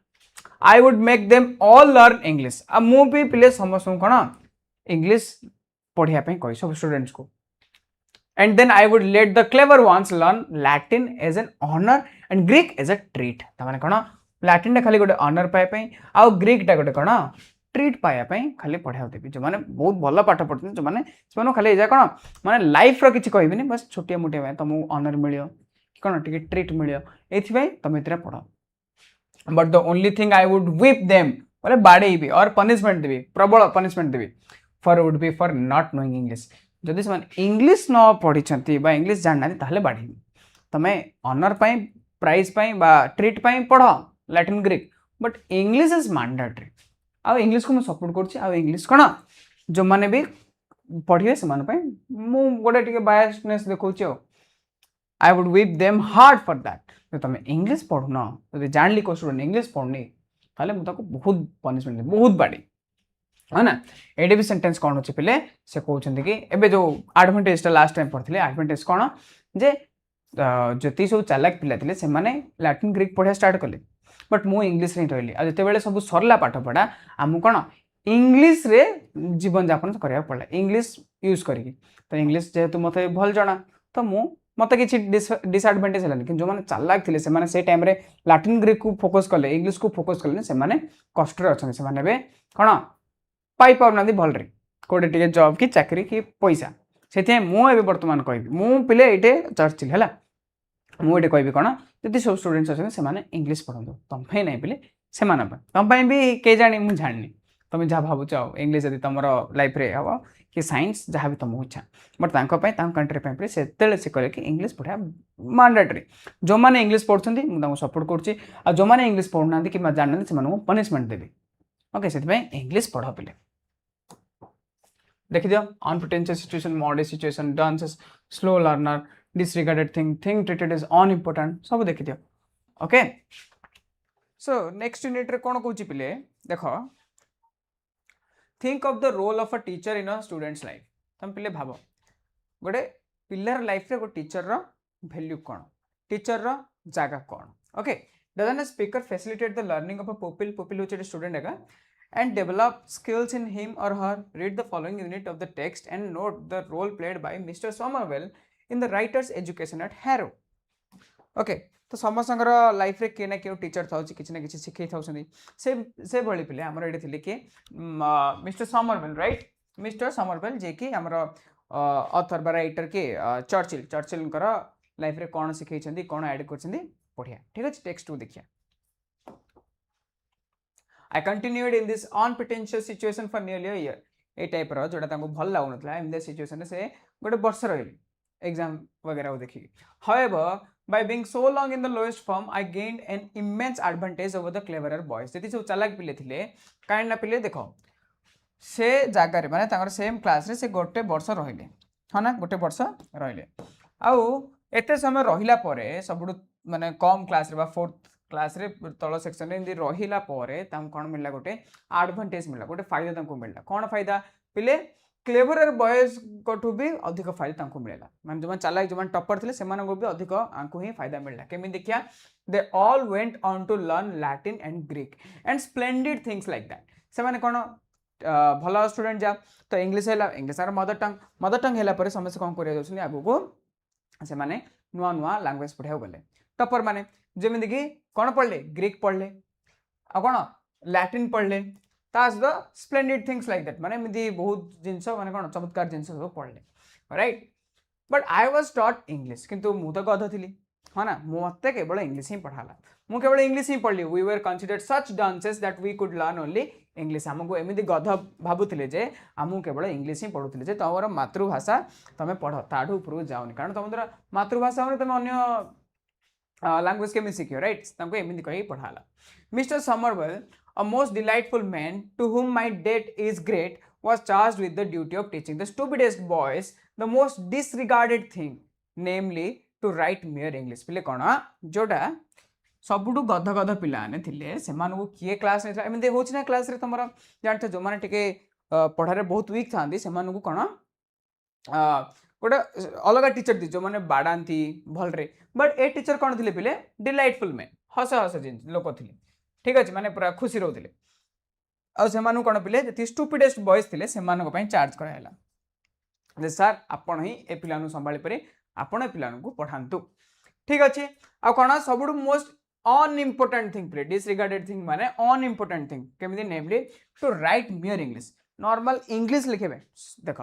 I would make them all learn English आ मो भी पिले समस्त कोन इंग्लिश पढ़िया पे कहि सब स्टूडेंट्स को and then I would let the clever ones learn Latin as an honor and Greek as a treat तमाने cone Latin टा खाली गोटे honor पाए पई आ Greek टा गोटे कोन treat पाया पई खाली पढ़ाउ देबी जो माने बहुत भलो पाठ पढ़थन जो माने सेमानो खाली जा कोन माने लाइफ रो किछि कहबिनी बस छोटिया मोटिया भाई तुम honor मिलियो कोन टिके treat मिलियो एथि भाई तुम इतरा पढ़ो but the only thing I would whip them बोले बाड़ेबी और punishment देबी प्रबल punishment Devi for would be for not knowing English जदि से इंग्लिश न पढ़ी इंग्लिश जानना ताहले बाड़ी तमे ऑनर पाई प्राइज पाई बा ट्रीट पाई पढ़ Latin Greek but English is mandatory आ इंग्लिश को मैं सपोर्ट करछि आ इंग्लिश कोन जो माने भी पढ़िए से माने पाई मु गोटे टिके बायसनेस देखौछि I would whip them hard for that तो तमे इंग्लिश पढ़ुना जदि जानली को स्टूडेंट इंग्लिश पढ़नी ताले मु ताको बहुत पनिशमेंट बहुत बाड़ी है ना एडे भी सेंटेंस कौन होछि पहले से कहउछन कि एबे जो एडवांटेज टा लास्ट टाइम पढ़थिले एडवांटेज कोन जे जति सब चालाक पिला थिले से माने लैटिन ग्रीक पढ़ा स्टार्ट कले बट मु इंग्लिश रे रहली आ जते बेले सब सरला पाठ पढ़ा हमु कोन इंग्लिश रे जीवन यापन करिया पड़ला इंग्लिश यूज करिके तो इंग्लिश जेहेतु मते भल जणा तो मु मते किछि डिसएडवांटेज हलानी कि जो माने चालाक थिले से माने से टाइम रे लैटिन ग्रीक को फोकस कले इंग्लिश को फोकस कले से माने कष्ट रे अछन से माने बे कोन पाई पाउना भलरे कोटे टिके जॉब की चाकरी की पैसा से मु ए बर्तमान कहबी मु पिले एटे चर्चिल है मु एटे कहबी कोन जति सब स्टूडेंट्स अछन से माने इंग्लिश पढ़ो तुम पे नहीं पिले से माने तुम पे भी के जानी मु जाननी तुम जहाँ भावुच इंग्लीश यदि तुम लाइफ रे हम कि साइंस जहाँ भी तुमको इच्छा बट कंट्री से कहे कि इंग्लीश पढ़ा मैंडेटरी जो मैंने इंग्लीश पढ़ुंट मुझे सपोर्ट करुँच जो मैंने इंग्लीश पढ़ुना कि जानना से पनिशमेंट देवी ओके से इंग्लीश पढ़ पे देखी दियो unpretentious situation moderate situation dunces slow learner disregarded thing treated is unimportant सब देखी दियो ओके सो नेक्स्ट यूनिट रे कौन कहूँ पिले देख think of the role of a teacher in a student's life तुम पिले भाव गोटे पिलर लाइफ रे गोटे टीचर रो वैल्यू कौन टीचर रो जागा कौन okay doesn't a speaker facilitate the learning of a pupil which is student एगा and develop skills in him or her. Read the following unit of the text and note the role played by Mr. Somerville in the writer's education at Harrow. Okay, तो समस्त life रे किए ना किए teacher था किसी ना किसी शिखई था से भली पिले आमर ये थिले कि Mr Somervell right Mr Somervell जे कि आमर ऑथर बा राइटर के चर्चिल लाइफ रे कौन शिखई कौन ऐड कर बढ़िया ठीक अच्छे टेक्स्ट को देखिए I continued in this unpretentious situation for nearly a year. ए टाइप रो जोटा तांको भल लागु नथला एम सिचुएशन से गोटे वर्ष रहिल एग्जाम वगैरह को देखि however by being so long in the lowest form I gained an immense advantage over the cleverer boys जति सब चालाक पिले थिले काइन ना पिले देखो से जागा रे माने तांकर सेम क्लास रे से गोटे वर्ष रहिले ह ना गोटे वर्ष रहिले आउ एते समय रहिला परे सबडु माने कम क्लास रे बा 4th क्लास रे तल सेक्शन रे रहिला परे ताम कोन मिलला गोटे एडवांटेज मिलला गोटे फायदा तांको मिलला कोन फायदा पिले क्लेवरर बॉयज कोठु भी अधिक फायदा तांको मिलला माने जो चालाक जो टॉपर थिले सेमान को भी अधिक आंको ही फायदा मिलला केमि देखिया they all went on to learn Latin and Greek and splendid things like that से माने कोन भलो स्टूडेंट जा तो इंग्लिश हैला इंग्लिश आर मदर टंग हैला परे समस्त कोन करिया दोछनी आगु को से माने नुआ नुआ लैंग्वेज पढ़ाओ गले टॉपर माने जेमिति कि कौन पढ़ले ग्रीक पढ़ले आ कौन लैटिन पढ़ले ताज the splendid things like that माने एमती बहुत जिनस माने कौन चमत्कार जिनस सब पढ़ले right but I was taught English किंतु मु तो गध थिली हाँ ना मते केवल इंग्लिश ही पढ़ाला मु केवल इंग्लिश ही पढ़ली we were considered such dunces that we could learn only English हमको एमती गध भाबुथिले जे आमु केवल इंग्लिश ही पढ़ुथिले जे तमर मातृभाषा तमे पढ़ ताठू ऊपर जाउनी कारण तमर मातृभाषा होने तमे अन्य लैंग्वेज केमी शिखियो राइट तांको एमती कहि पढ़ाला Mr Somervell a most delightful man to whom my debt is great was charged with the duty of teaching the stupidest boys the most disregarded thing namely to write mere English पिले कोन जोटा सबुठु गध गध पिला ने थिले सेमान को किए class ने एमती होछि ना क्लास रे तमरा जानते जो माने टिके पढ़ारे बहुत वीक थांदी सेमान को कोन गोटे अलग टीचर थी जो मैंने बाड़ाती भल रे बट ए टीचर कौन थे पिले डिलाइटफुल मैन हस हस जिन लोक थे ठीक अच्छे माने पूरा खुशी रोते आउ कौन पिले जी स्टूपिडेस्ट बॉयज थे से चार्ज कराला सर आपण ही ए पिला संभाली पारे आपण ए पिला पढ़ातु ठीक अच्छे आ कौन सब मोस्ट अनइम्पोर्टेंट थिंग पिले डिसरिगार्डेड थिंग माने अनइम्पोर्टेंट थिंग केमिति namely to write mere English normal English लिखेबे देख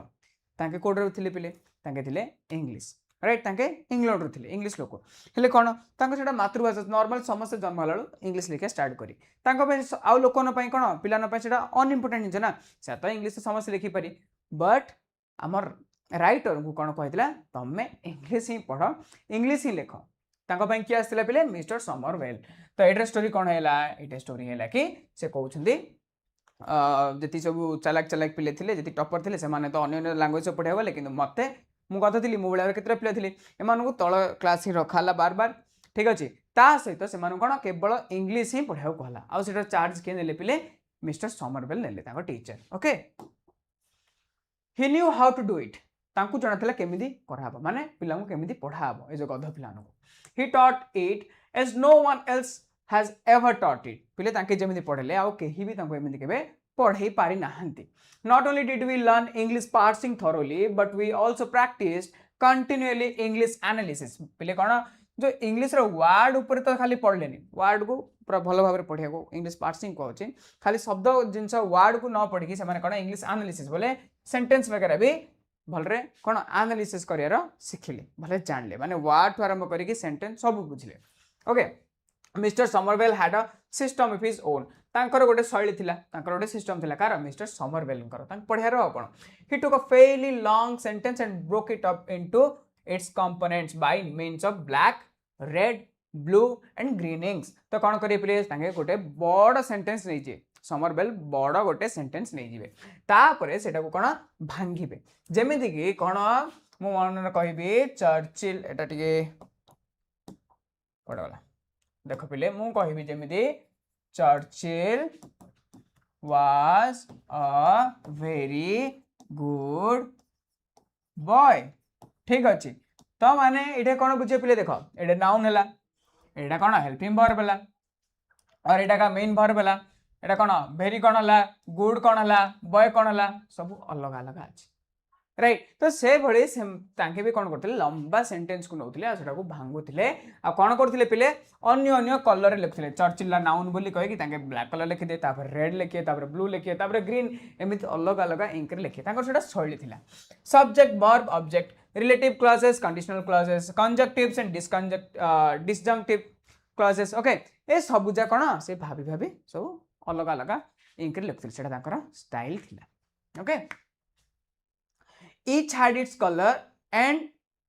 तांके कोडर थिले पिले तांके थिले इंग्लिश राइट तांके इंग्लैंड रो थिले इंग्लिश लोक हेले कोन तांको सेटा मातृभाषा नॉर्मल समस्त जन्म हलालो इंग्लिश लिखे स्टार्ट करी तांको पे आउ लोकन पई कोन पिलान पई सेटा अनइम्पोर्टेंट जिंस ना से तो इंग्लिश समस्त लिखि पारी बट हमर राइटर को कोन कहितला तमे इंग्लिश ही पढ़ इंग्लिश ही लिख तांको पई कि आस्तिला पिले मिस्टर समरवेल तो एटा स्टोरी कोन हैला एटा स्टोरी हैला कि से कहउछंदी जति सब चालाक चालाक पिले थिले जति टॉपर थिले से माने तो अन्य लैंग्वेज पढ़ाया गले किंतु मते मु कथा थिली मो बेला केतरा पिले थिले एमान को तळ क्लास ही रखाला बार बार ठीक अछि ता सहित से मान कोन केवल इंग्लिश ही पढ़ाया कहला आ सेटा चार्ज के नेले पिले मिस्टर समरवेल नेले ताको teacher okay he knew how to do it तांकु जणा थिला केमिदी कराबो माने पिला को केमिदी पढ़ाबो ए जो गध पिलान को ही taught it as no one else has ever taught it पिले तांके जेमिदी पढ़ले आ केही भी तांको एमिदी केबे पढ़ाई पारि नाहंती not only did we learn English parsing thoroughly but we also practiced continually English analysis पिले कोन जो इंग्लिश रो वर्ड ऊपर तो खाली पढ़लेनी वर्ड को पूरा भलो भाबरे पढ़िया को इंग्लिश पार्सिंग को अछि खाली शब्द जिंस वर्ड को न पढ़ी कि से माने कोन इंग्लिश एनालिसिस बोले सेंटेंस वगैरह भी भलरे कोन एनालिसिस करियार सिखिले भले जानले माने वर्ड आरंभ करी कि सेंटेंस सब बुझले okay mister Somerville had a system of his own तांकर गोटे शैली थिला तांकर गोटे सिस्टम थिला कार मिस्टर समरवेलकर तांक पढ़ियार आपण he took a fairly long sentence and broke it up into its components by means of black red blue and green inks तो कौन करिए प्लीज तांके गोटे बड़ सेंटेंस नहीं जे समरवेल बड़ गोटे सेंटेंस नहीं जिवे तापरे सेटा को कोन भांगिबे जेमिति कि कोन मु मन कहबी चर्चिल एटा टिके पड़गला देख पिले मु कहबी जेमिति Churchill was a very good boy ठीक अच्छे तो माने इटे कौन बुझे पिले देख ये नाउन है एटा कौन हेल्पिंग वर्ब है और एटा का मेन वर्ब है एटा कौन वेरी कौन है गुड कौन है बॉय कौन है सब अलग अलग अच्छे राइट तो से भली भी कौन करते लंबा सेंटेंस को नौले सेटा को भांगुले आ कौन करते पिले अन्य अन्य कलर लिखुले चर्चिल नाउन बोली कहीकि ब्लैक कलर लिखिदे रेड लिखिए ग्लू लिखिए ग्रीन एमती अलग अलग इंक लिखिए से शैली थी subject verb object relative clauses conditional clauses conjunctives and disjunctive clauses okay ये सबुजा कौन से भाभी भाभी सब अलग अलग इंक लिखुले से स्टाइल थिला okay each had its color and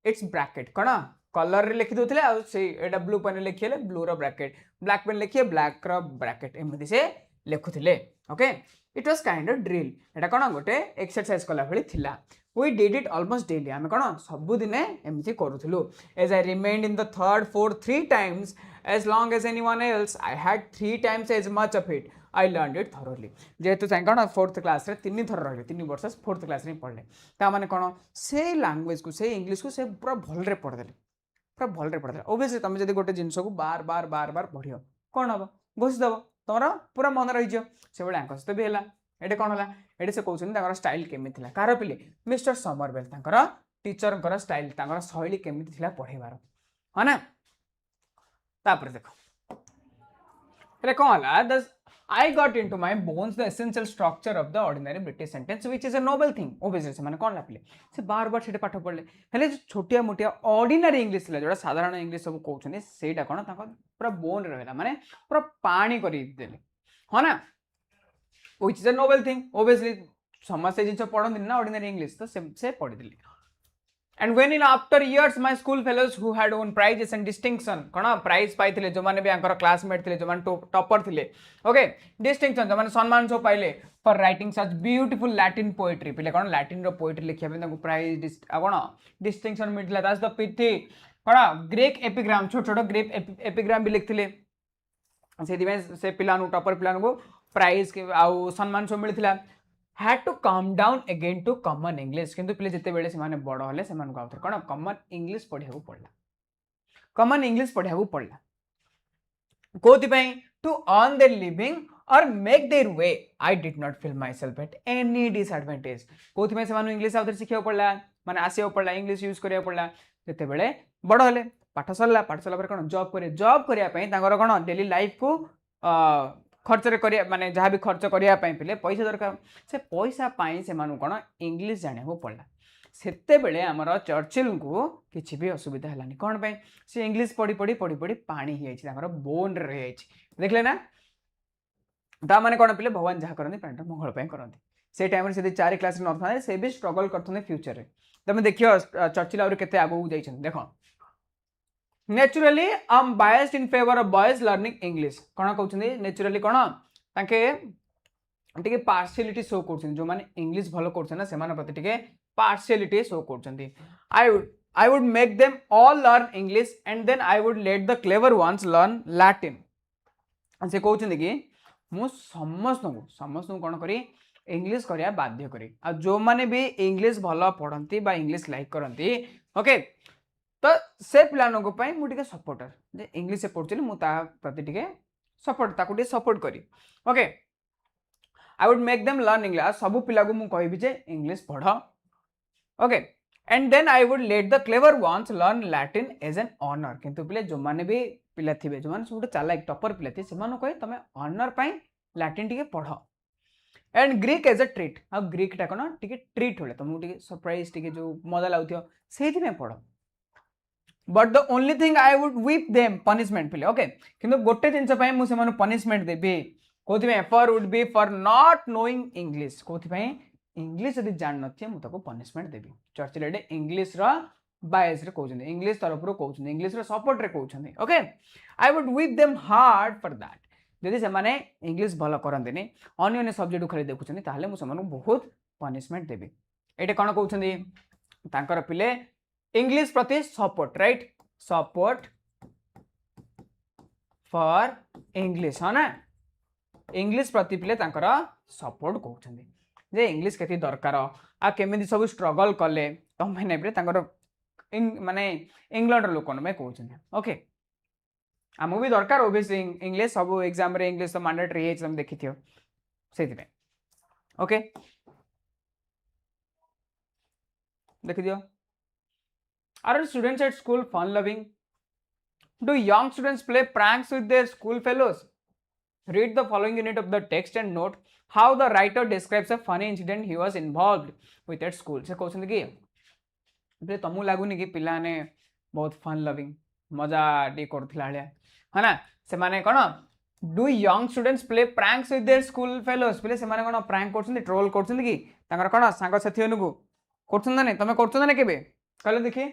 its bracket कौन कलर रे लिखि दोथले आ से एटा ब्लू पेन लिखिले ब्लू रो ब्रैकेट ब्लैक पेन लिखिए ब्लैक रो ब्रैकेट एमति से लिखुथिले okay it was kind of drill एटा कौन गोटे एक्सरसाइज कला भली थिला we did it almost daily आमे कौन सब दिन एमति करूथलु as I remained in the third fourth 3 times as long as anyone else I had 3 times as much of it I learned it thoroughly जेहेतु कौन फोर्थ क्लास रे 3 थर रहे 3 वर्ष फोर्थ क्लास रे पढ़ले ता माने कौन से लैंग्वेज को से इंग्लिश को से पूरा भलरे पढ़देले ओबियसली तुम जब गोटे जिनस को बार बार बार बार पढ़ियो कौन हम घोषिदेव तुम पूरा मन रही से भाई आंक सहित भी है ये कौन है ये से कहते स्टाइल केमी कार पिले मिस्टर समरवेल टीचर स्टाइल शैली केमी पढ़ेबार है ना तापर देख कौन है I got into my bones the essential structure of the ordinary British sentence which is a noble thing obviously से माने कौन लापिले से बार बार सेटे पाठ पढ़ले हेले जो छोटिया मोटिया ऑर्डिनरी इंग्लिश ला जोड़ा साधारण इंग्लिश सब कहउछने सेटा कोन ताको पूरा बोन रहला माने पूरा पानी करी देले हो ना which is a noble thing obviously समस्त जिंस पढ़न ना ऑर्डिनरी इंग्लिश तो से पढ़ी देले and when in after years my school fellows who had won prizes and distinction कौन प्राइज पाइथिले जो माने भी आंकर क्लासमेट थिले जो माने टॉपर थिले ओके डिस्टिंक्शन जो माने सम्मान सब पाइले for writing such beautiful Latin poetry पिले कौन लैटिन रो पोएट्री लिखिया पे ताको प्राइज कौन डिस्टिंक्शन मिलला दास द पिथि कौन ग्रीक एपिग्राम छोट छोट ग्रीक एपिग्राम भी लिखथिले सेति में से पिलानु टॉपर पिलानु को प्राइज के आउ सम्मान सब मिलथिला had to come down again to common English किंतु पिले जिते बेले से माने बड़ होले से मान को आउथर कोन कॉमन इंग्लिश पढ़िया पड़ला कोथि पई to earn their living or make their way I did not feel myself at any disadvantage कोथि में से मान इंग्लिश आउथर सिखिया पड़ला माने आसिया पड़ला इंग्लिश यूज करिया पड़ला जिते बेले बड़ होले पाठ सरला पर कोन जॉब करिया पई तांगर कोन डेली लाइफ को खर्च करिया माने जहाँ भी खर्च करिया पई पिले पैसा दरकार से पैसा पाई से मानु कोन इंग्लिश जाने को पड़ला सेते बेले हमर चर्चिल को किछि भी असुविधा हलानी कोन पई से इंग्लिश पढ़ी पानी ही आइछि तांगर बोन रे आइछि देखले ना ता माने कोन पिले भगवान जहाँ करनी प्राणी मंगल पई करनी से टाइम रे से 4 क्लास रे न था से भी स्ट्रगल करथने फ्यूचर रे तमे देखियो चर्चिल और केते आगु जाइछन देखो Naturally, I'm biased in favor of boys learning English. कौन कहते naturally कौन ताके टिके partiality show करछन जो माने इंग्लिश भलो करछन ना से माने प्रति टिके partiality show करछन I would make them all learn English and then I would let the clever ones learn Latin. से कहछन कि मु समस्त कौन करी इंग्लिश करिया बाध्य करी आ जो माने भी इंग्लिश भलो पढ़ंती बा इंग्लिश लाइक करंती ओके तो से पिलानों पई मु टिके सपोर्टर जे इंग्लिश से पढ़छली मु ता प्रति टिके सपोर्ट ताकू टिके सपोर्ट करी okay I would make them learn English सब पिला को मु कहबी जे इंग्लिश पढ़ okay and then I would let the clever ones learn Latin as an honour किंतु पिले जो माने भी पिला थिबे जो माने सब चालाक टॉपर पिला थी से मानो कहे तमे ऑनर पई लैटिन टिके पढ़ and Greek as a treat आ ग्रीक टा कोन टिके ट्रीट होले तुमको टिके सरप्राइज टिके जो मजा लाउथियो सेहि में पढ़ but the only thing I would whip them punishment पिले ओके किंतु गोटे जिंस पई मु से मानु पनिशमेंट देबी कोथि for would be for not knowing English कोथि इंग्लिश यदि जान नथिए मु ताको पनिशमेंट देबी चर्चिल एडे इंग्लिश रो बायस रे कहउछन इंग्लिश तरफ रो कहउछन इंग्लिश रो सपोर्ट रे कहउछन okay I would whip them hard for that जदि से माने इंग्लिश भलो करंतनी अन्य अन्य सब्जेक्ट खाली देखुछन ताहले मु समन बहुत पनिशमेंट देबी एटे कोन कहउछन तांकर पिले इंग्लिश प्रति support right support for English है ना इंग्लिश प्रति पिले तांकर सपोर्ट कहउछन जे इंग्लिश केति दरकार आ केमिति सब स्ट्रगल कले तो मैंने भी तांकर माने इंग्लैंड लोक में कहउछन ओके आमु भी दरकार ओबीसी इंग्लिश सब एग्जाम रे इंग्लिश तो मैंडेटरी है तुम देखि थियो सेति में ओके देखि दियो are students at school fun loving do young students play pranks with their school fellows read the following unit of the text and note how the writer describes a funny incident he was involved with at school से कहउछन कि बे तमु लागुनी कि पिला ने बहुत fun loving मजा डी करथिला हलिया है ना से माने कोन do young students play pranks with their school fellows पिले से माने कोन प्रैंक करछन ट्रोल करछन कि तांकर कोन सांग साथी अनुगु करछन ना तमे करछन ना केबे कहले देखि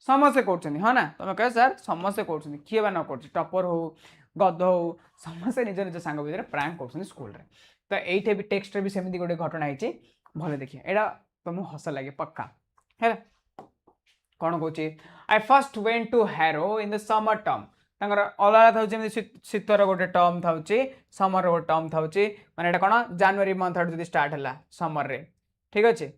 समस्त करछन है ना तमे कह सर समस्त करछन किए बा न करछ टॉपर हो गद हो समस्त निज निज सांग भितर प्रैंक करछन स्कूल रे तो एइठे भी टेक्स्ट रे भी सेमिति गोटे घटना आइछि भले देखिए एडा तुम हस लागे पक्का है कौन कहूँ I first went to Harrow in the summer term तांकर अलग था जमी शीतर गोटे टर्म था समर गोटे टर्म था माने एटा कौन जनवरी मंथ आड़ स्टार्ट है समर रे ठीक अच्छे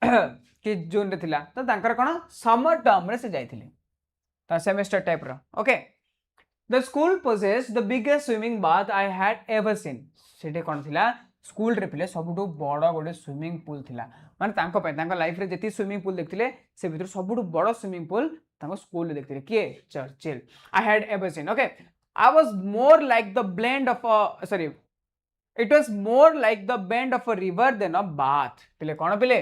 कि जून रे थिला तो तांकर कौन समर टर्म रे से जाइथिले सेमेस्टर टाइप रो okay the school possesses the biggest swimming bath I had ever seen सेटे कौन थिला स्कूल रे पिले सबुठु बड़ गोटे स्विमिंग पूल थिला माने तांको पे तांको लाइफ रे जेती स्विमिंग पूल देखथिले से भीतर सबुठु बड़ स्विमिंग पूल तांको स्कूल रे देखथिले के Churchill I had ever seen okay I was more like the blend of a sorry it was more like the bend of a river than a bath पिले कोन पिले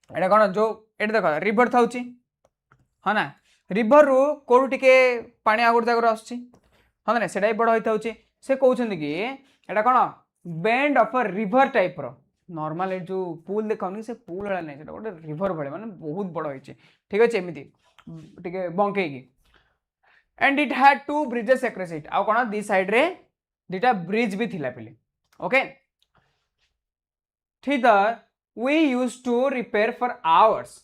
एटा कोन जो एटा देखो रिवर थाउची है ना रिवर रू कोडू टिके पानी आगुर जागर आछी है ना सेटा बड़ होई थाउची से कहउछन कि एटा कोन bend of a river type रो नॉर्मल जो पूल देखौनी से पूल वाला नहीं सेटा गोटे रिवर भले माने बहुत बड़ होइचे ठीक अछि एमिति टिके बंके की and it had two bridges across it आ कोन दी साइड रे दुटा ब्रिज भी थिला पिले okay thither we used to repair for hours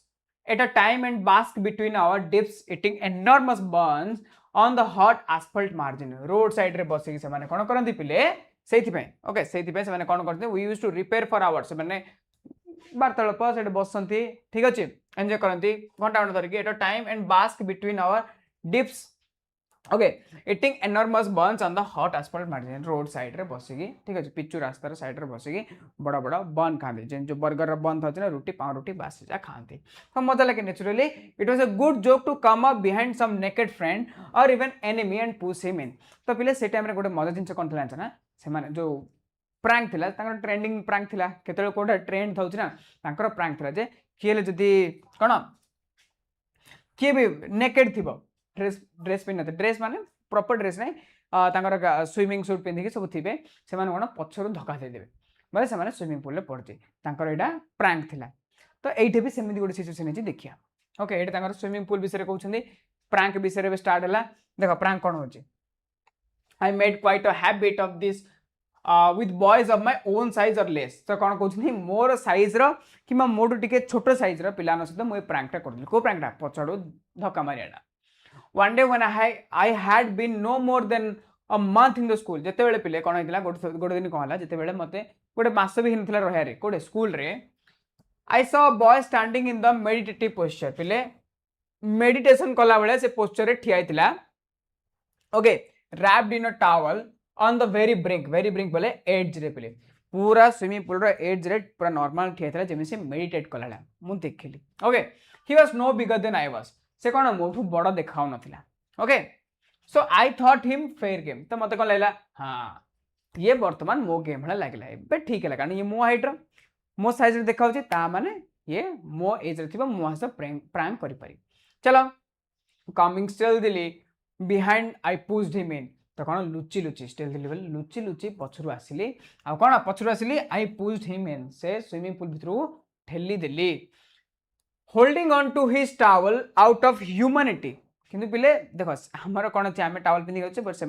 at a time and bask between our dips eating enormous burns on the hot asphalt margin road side रे बसी से माने कोन करंती पिले सेथि पे ओके सेथि पे से माने कोन करते we used to repair for hours माने वार्तालाप सेट बसंती ठीक अछि एंजॉय करंती घंटा घंटा धर के at a time and bask between our dips okay eating enormous buns on the hot asphalt margin road side रे बसिकी ठीक अछि पिच्चू रास्ता रे साइड रे बसिकी बड़ा बड़ा बर्न खाते जेन जो बर्गर रे बर्न था ना रोटी पाव रोटी बासी जा खाते तो मजा लगे naturally it was a good joke to come up behind some naked friend or even enemy and push him in तो पिले से टाइम रे गोटे मजा जिंस कोन थला ना से माने जो प्रैंक थिला तांकर ट्रेंडिंग प्रैंक थिला केतले कोडा ट्रेंड थाउछ ना तांकर प्रैंक थिला जे किएले जदी कोन किए भी नेकेड थिबो ड्रेस ड्रेस पिन ड्रेस माने प्रॉपर ड्रेस नहीं तांकर स्विमिंग सूट पिंधिकी सब थिबे से माने कोन पछरु धक्का दे देबे माने से माने स्विमिंग पूल रे पड़ते तांकर एडा प्रैंक थिला तो एइठे भी सेमिति गोटे सिचुएशन अछि देखिया ओके एटा तांकर स्विमिंग पूल विषय रे कहउछन्ती प्रैंक विषय रे स्टार्ट हला देखो प्रैंक कोन होची I made quite a habit of this with boys of my own size or less तो कौन कहउछन्ती मोर साइज रो किमा मोटू टिके छोटो साइज रो पिलान सहित मो प्रैंकटा करली को प्रैंकटा पछडो धक्का मारियाडा one day when I had been no more than a month in the school जते बेले पिले कोन हितला गोटे दिन कहला जते बेले मते गोटे मास भी हिनथला रहया रे कोडे स्कूल रे I saw a boy standing in the meditative posture पिले मेडिटेशन कला बेले से पोस्चर रे ठिया हितला okay wrapped in a towel on the very brink बोले एज रे पिले पूरा स्विमिंग पूल रो एज रे पूरा नॉर्मल ठिया हितला जेमे से मेडिटेट कलाला मु देखिली okay he was no bigger than I was से कौन मोठू बड़ देखा नथिला okay so I thought him fair game तो मत कौन लगला हाँ ये वर्तमान मो गेम भाई लगला ए ठीक है कारण ये मो हाइट रो मो साइज रे देखा होची ता माने ये मो एज रे थिबा मो हस प्रैंक करि पारि चलो कमिंग स्टिल दिली behind I pushed him in तो कौन लुचि लुचि स्टेल्थी लेवल लुचि लुचि पछरु आसिली आ कौन पछरु आसिली आई पुश्ड हिम इन से स्विमिंग पूल भितरु ठेली देली holding on to his towel out of humanity किंतु पिले देखो हमर कौन अच्छे आम टावल पिंधि अच्छे बट से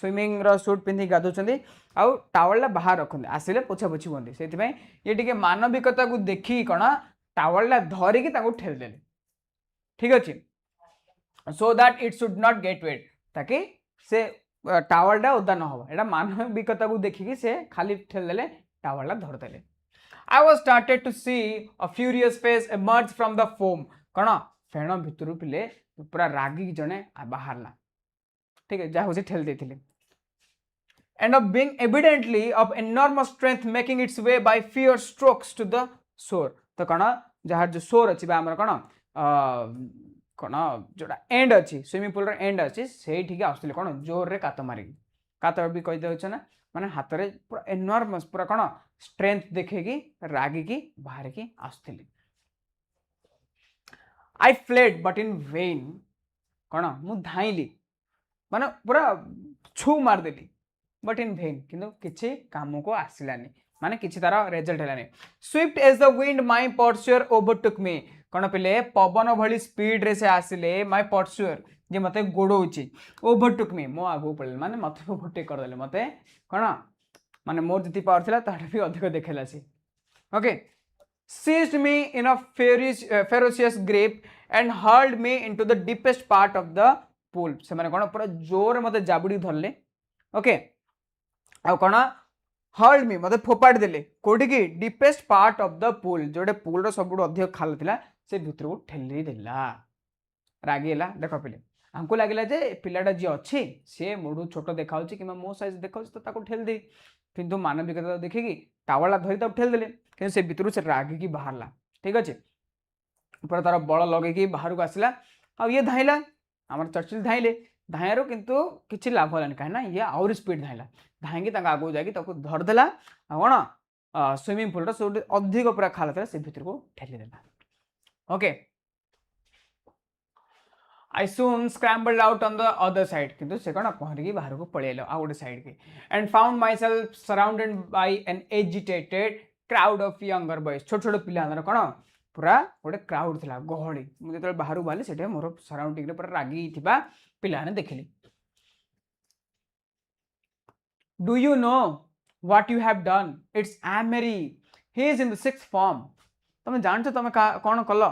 स्विमिंग रो सूट पिंधि गाधुचंदी आउ टावल बाहर रखते आसिले पोछा पोछि हुंदी से ये टिके मानविकता को देखी कौन टावल धरिकी ठेली देले ठीक अच्छे so that it should not get wet ताकि से टावलटा ओदा न हो एटा मानविकता को देखिकी से खाली ठेल देले टावलटा धरदेले I was started to see a furious face emerge from the foam कौन फेण भितर पिले पूरा रागी जने बाहरला ठीक है जहाँ ठेल देथिले and of being evidently of enormous strength making its way by fierce strokes to the shore तो कौन जहाँ जो शोर अच्छी आमर कौन कौन जोटा एंड अच्छी स्विमिंग पूल एंड अच्छी से आसुले कौन जोर रे कात मारिक कात भी कहीदे ना माने हाथ में पूरा एनॉर्मस पूरा कौन स्ट्रेंथ देखी रागिकी बाहर की आसुली आई फ्लेड बट इन वेन कौन मु धाइली माने पूरा छू मारदेली बट इन वेन किंतु किसी काम को आसलानी माने किसी तार रिजल्ट है swift as the wind my pursuer overtook me कौन पिले पवन भली स्पीड रे से आसिले माई पर्स्योर जे मते गोड़ौची ओवरटुक मी मो आगू पड़े माने मत ओवरटेक करदेले मते कौन माने मोर जी पावर था ताठ भी अधिक देखेला सी okay seized me in a ferocious grip and hurled me into the deepest part of the pool से माने कौन पूरा जोर मते जाबुड़ी धरले ओके आ कौन हर्ल्ड मी मते फोपाड़ देले कोठी की deepest part of the pool जोटे पूल रो सबुठ अधिक खाल थिला से भितर को ठेली देला रागीला देख पिले हमको लगे जे पिलाटा जी अच्छी सी मोड़ू छोट देखा कि मो साइज देखा तो ठेल दे किंतु मानविकता देखिकी टावला धरी ठेल देले कि से भितर से रागिकी बाहरला ठीक अच्छे पूरा तार बल लगे बाहर को आसला आ ये धाइला आम चर्चिल धाइले धाइरु किंतु किसी लाभ है कहीं ये आउरी स्पीड धाइला धाइकी आगू जाकि धरदेला कौन स्विमिंग पूल सब अधिक पूरा खाल था से भितर को ठेलीदेला okay I soon scrambled out on the other side किंतु से कौन पहरिकी बाहर को पड़े आ गोटे साइड के and found myself surrounded by an agitated crowd of younger boys छोट छोट पिला कौन पूरा गोटे क्राउड थिला गहली मुझे जो बाहर बाहरी से मोर सराउंडिंग पूरा रागी पिला देखिली Do you know what you have done? It's Amery. He is in the 6th form. तुम जानते तुम कौन कल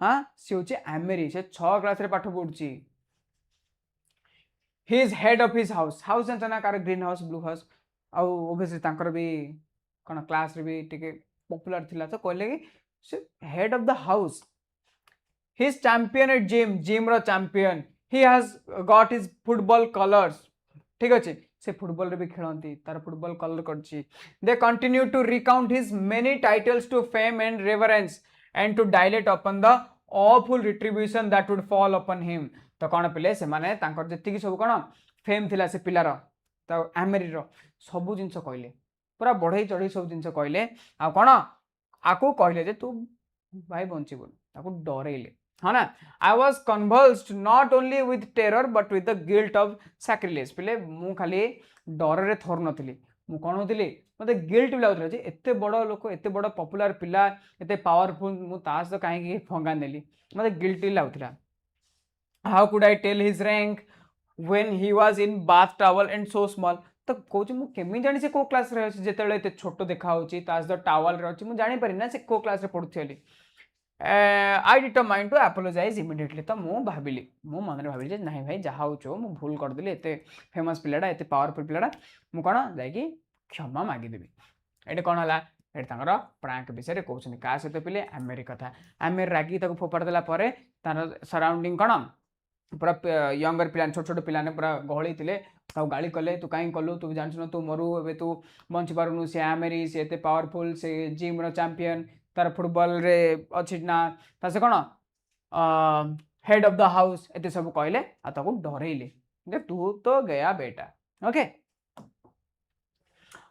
हाँ सी हूँ आमेरी से 6 क्लास रे पाठ पढ़ुची he is head of his house house जानते ना कार ग्रीन हाउस ब्लू हाउस आउ ओबियसली तांकर भी कौन क्लास रे भी टिके पॉपुलर थिला तो कहले कि से head of the house he is champion at gym रो champion he has got his football colours ठीक अच्छे से फुटबॉल रे भी खेलती तार फुटबॉल कलर करछि they continue to recount his many titles to fame and reverence and to dilate upon the awful retribution that would fall upon him तो कौन पिले से माने तांकर जति सब कौन फेम थिला से पिलार तो आमेरी रो सब जिनस कहले पूरा बढ़ई चढ़ई सब जिनस कहले आ कौन आको कहले जे तू भाई बंचीबु ताको डरेले हाँ ना I was convulsed not only with terror but with the guilt of sacrilege पिले मु खाली डर रे थोर नथिली मु कौन होतिली मत गिल्ट भी लगुला एत बड़ लोक एत बड़ पॉपुलर पिला एत पावरफुल मुझे कहीं फंगा नेली मत गिल्ट लगुला how could I tell his rank when he was in bath towel and so small तो कौच मुझे जानी से को क्लास रे अछि जेतेले एत छोट देखा होची तास द टावल रे अछि मु जानि पारि ना से को क्लास रे पढुथेली आई डिटरमाइंड टू अपोलोजाइज इमिडिएटली तो मु भाबिली मु मन रे भाबिली जे नाही भाई जहा होचो मु भूल कर देली एत फेमस पिलाडा एत पावरफुल पिलाडा मु कोन जाई क्षमा मागिदेवी ये कौन है ये प्रांक विषय कहते क्या सहित पिले आमेरी कथा आमेर रागी फोपाड़ देला तार सराउंडिंग कौन पूरा यंगर पिला छोट छोट पिलाने पूरा गहली थे गाड़ी कले तू कहीं कलु तू जानछु तू मरु ए तू बंची पारुनु से आमेरी से एते पावरफुल से जिम रो चैंपियन तार फुटबॉल रे अछि ना ता से कौन हेड ऑफ द हाउस एते सब कहले आ ताको डरेले जे तू तो गया बेटा okay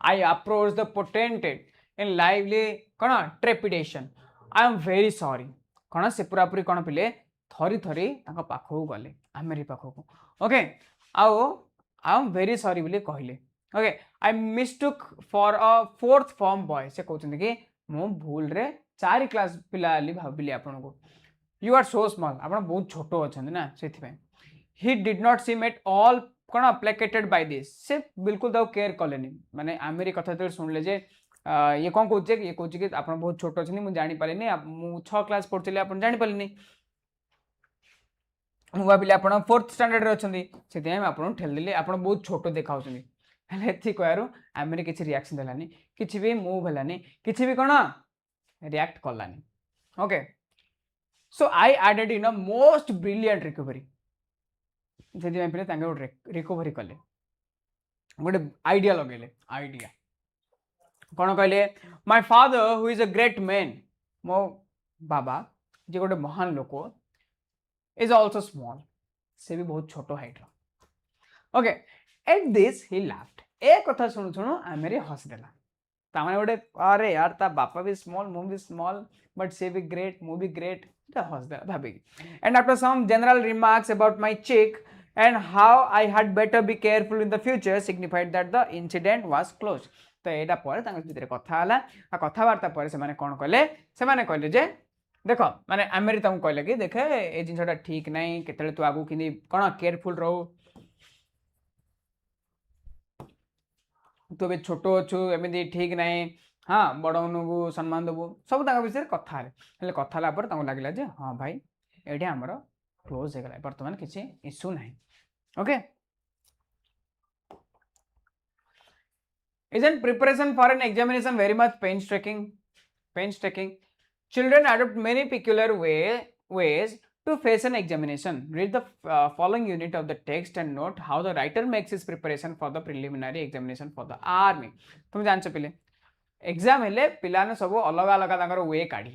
I approached the potentate in lively कौन trepidation. I am very sorry. कौन से पूरा पूरी कौन पिले थरी थरी पाखक गले आमेरी पाखक ओके आओ आई एम वेरी सॉरी बोली कहले okay I मिसटुक for a fourth form boy से कहते कि मु भूल रे 4 क्लास पिला भाविली आपन को यू आर सो स्मॉल आप बहुत छोट अच्छा ना से he did not seem at all कौन प्लेकेटेड बाय दिस से बिल्कुल तो केयर कलेनि माने आमेरी कथा तो सुनले जे ये कौन कहे ये कहे कि आप बहुत छोट अच्छे मुझे जापारे मुझे 6 क्लास पढ़ुली आप जापारे ମୁଁ ଭାବିଲି ଆପଣ 4th ଷ୍ଟାଣ୍ଡାର୍ଡରେ ଅଛନ୍ତି ସେଥିପାଇଁ ମୁଁ ଆପଣଙ୍କୁ ଠେଲିଦେଲି ଆପଣ ବହୁତ ଛୋଟ ଦେଖାଉଛନ୍ତି ହେଲେ ଏତିକି କହିବାରୁ ଆମେରେ କିଛି ରିଆକ୍ସନ୍ ଦେଲାନି କିଛି ବି ମୁଭ୍ ହେଲାନି କିଛି ବି କ'ଣ ରିଆକ୍ଟ କଲାନି okay so I added in ଅ ମୋଷ୍ଟ ବ୍ରିଲିଆଣ୍ଟ ରିକଭରି ସେଥିପାଇଁ ପିଲେ ତାଙ୍କେ ଗୋଟେ ରିକଭରି କଲେ ଗୋଟେ ଆଇଡିଆ ଲଗେଇଲେ ଆଇଡିଆ କ'ଣ କହିଲେ ମାଇ ଫାଦର ହୁ ଇଜ୍ ଅ ଗ୍ରେଟ୍ ମ୍ୟାନ୍ ମୋ ବାବା ଯେ ଗୋଟେ ମହାନ ଲୋକ is also small से भी बहुत छोटो height okay at this he laughed ए कथा सुनु सुनु आमेरी हस देला तामाने गोटे अरे यार ता बापा भी स्मॉल मु भी स्मॉल बट से भी ग्रेट मु भी ग्रेट ता हस देला भाबी and after some general remarks about my cheek and how I had better be careful in the future signified that the incident was closed तो एटा पर तांग भितर कथा हला आ कथावार्ता पर से माने कोन कहले से माने कहले जे देख माने आमेरी तुमको कहले कि देखे ये जिनसा ठीक नहीं केतले तू आगु कि कौन केयरफुल रहू तू ए छोट अच्छु एमती ठीक नहीं हाँ बड़ को सम्मान देवु सब विषय कथा कथा लगे जे हाँ भाई ये आमर क्लोज हो गला बर्तमान किसी इश्यू ना okay Isn't preparation for an examination very much painstaking? Children adopt many peculiar ways to face an examination. Read the following unit of the text and note how the writer makes his preparation for the preliminary examination for the army. तुम जान पे exam हेले पिलाने सब अलग अलग वे काढ़ी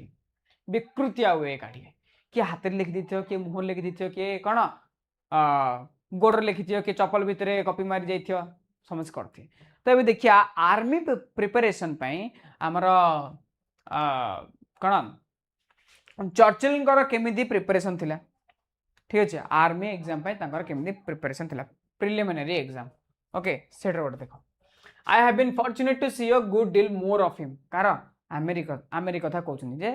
विकृतिया वे काढ़ी किए हाथ लिखि दी किए मुह लिखि दी किए कौन गोड़ लिखि किए चपल भितर कपी मारी जाइए समझ करते तो ये देखिए आर्मी प्रिपरेशन आमर कौन चर्चिल केमी प्रिपरेशन थिला ठीक अच्छे आर्मी एग्जाम केमी प्रिपरेशन थिला प्रिलिमिनरी एग्जाम ओके सेट गोटे देख I have been fortunate to see a good deal more of him कारण आमेरी कथा कहते जे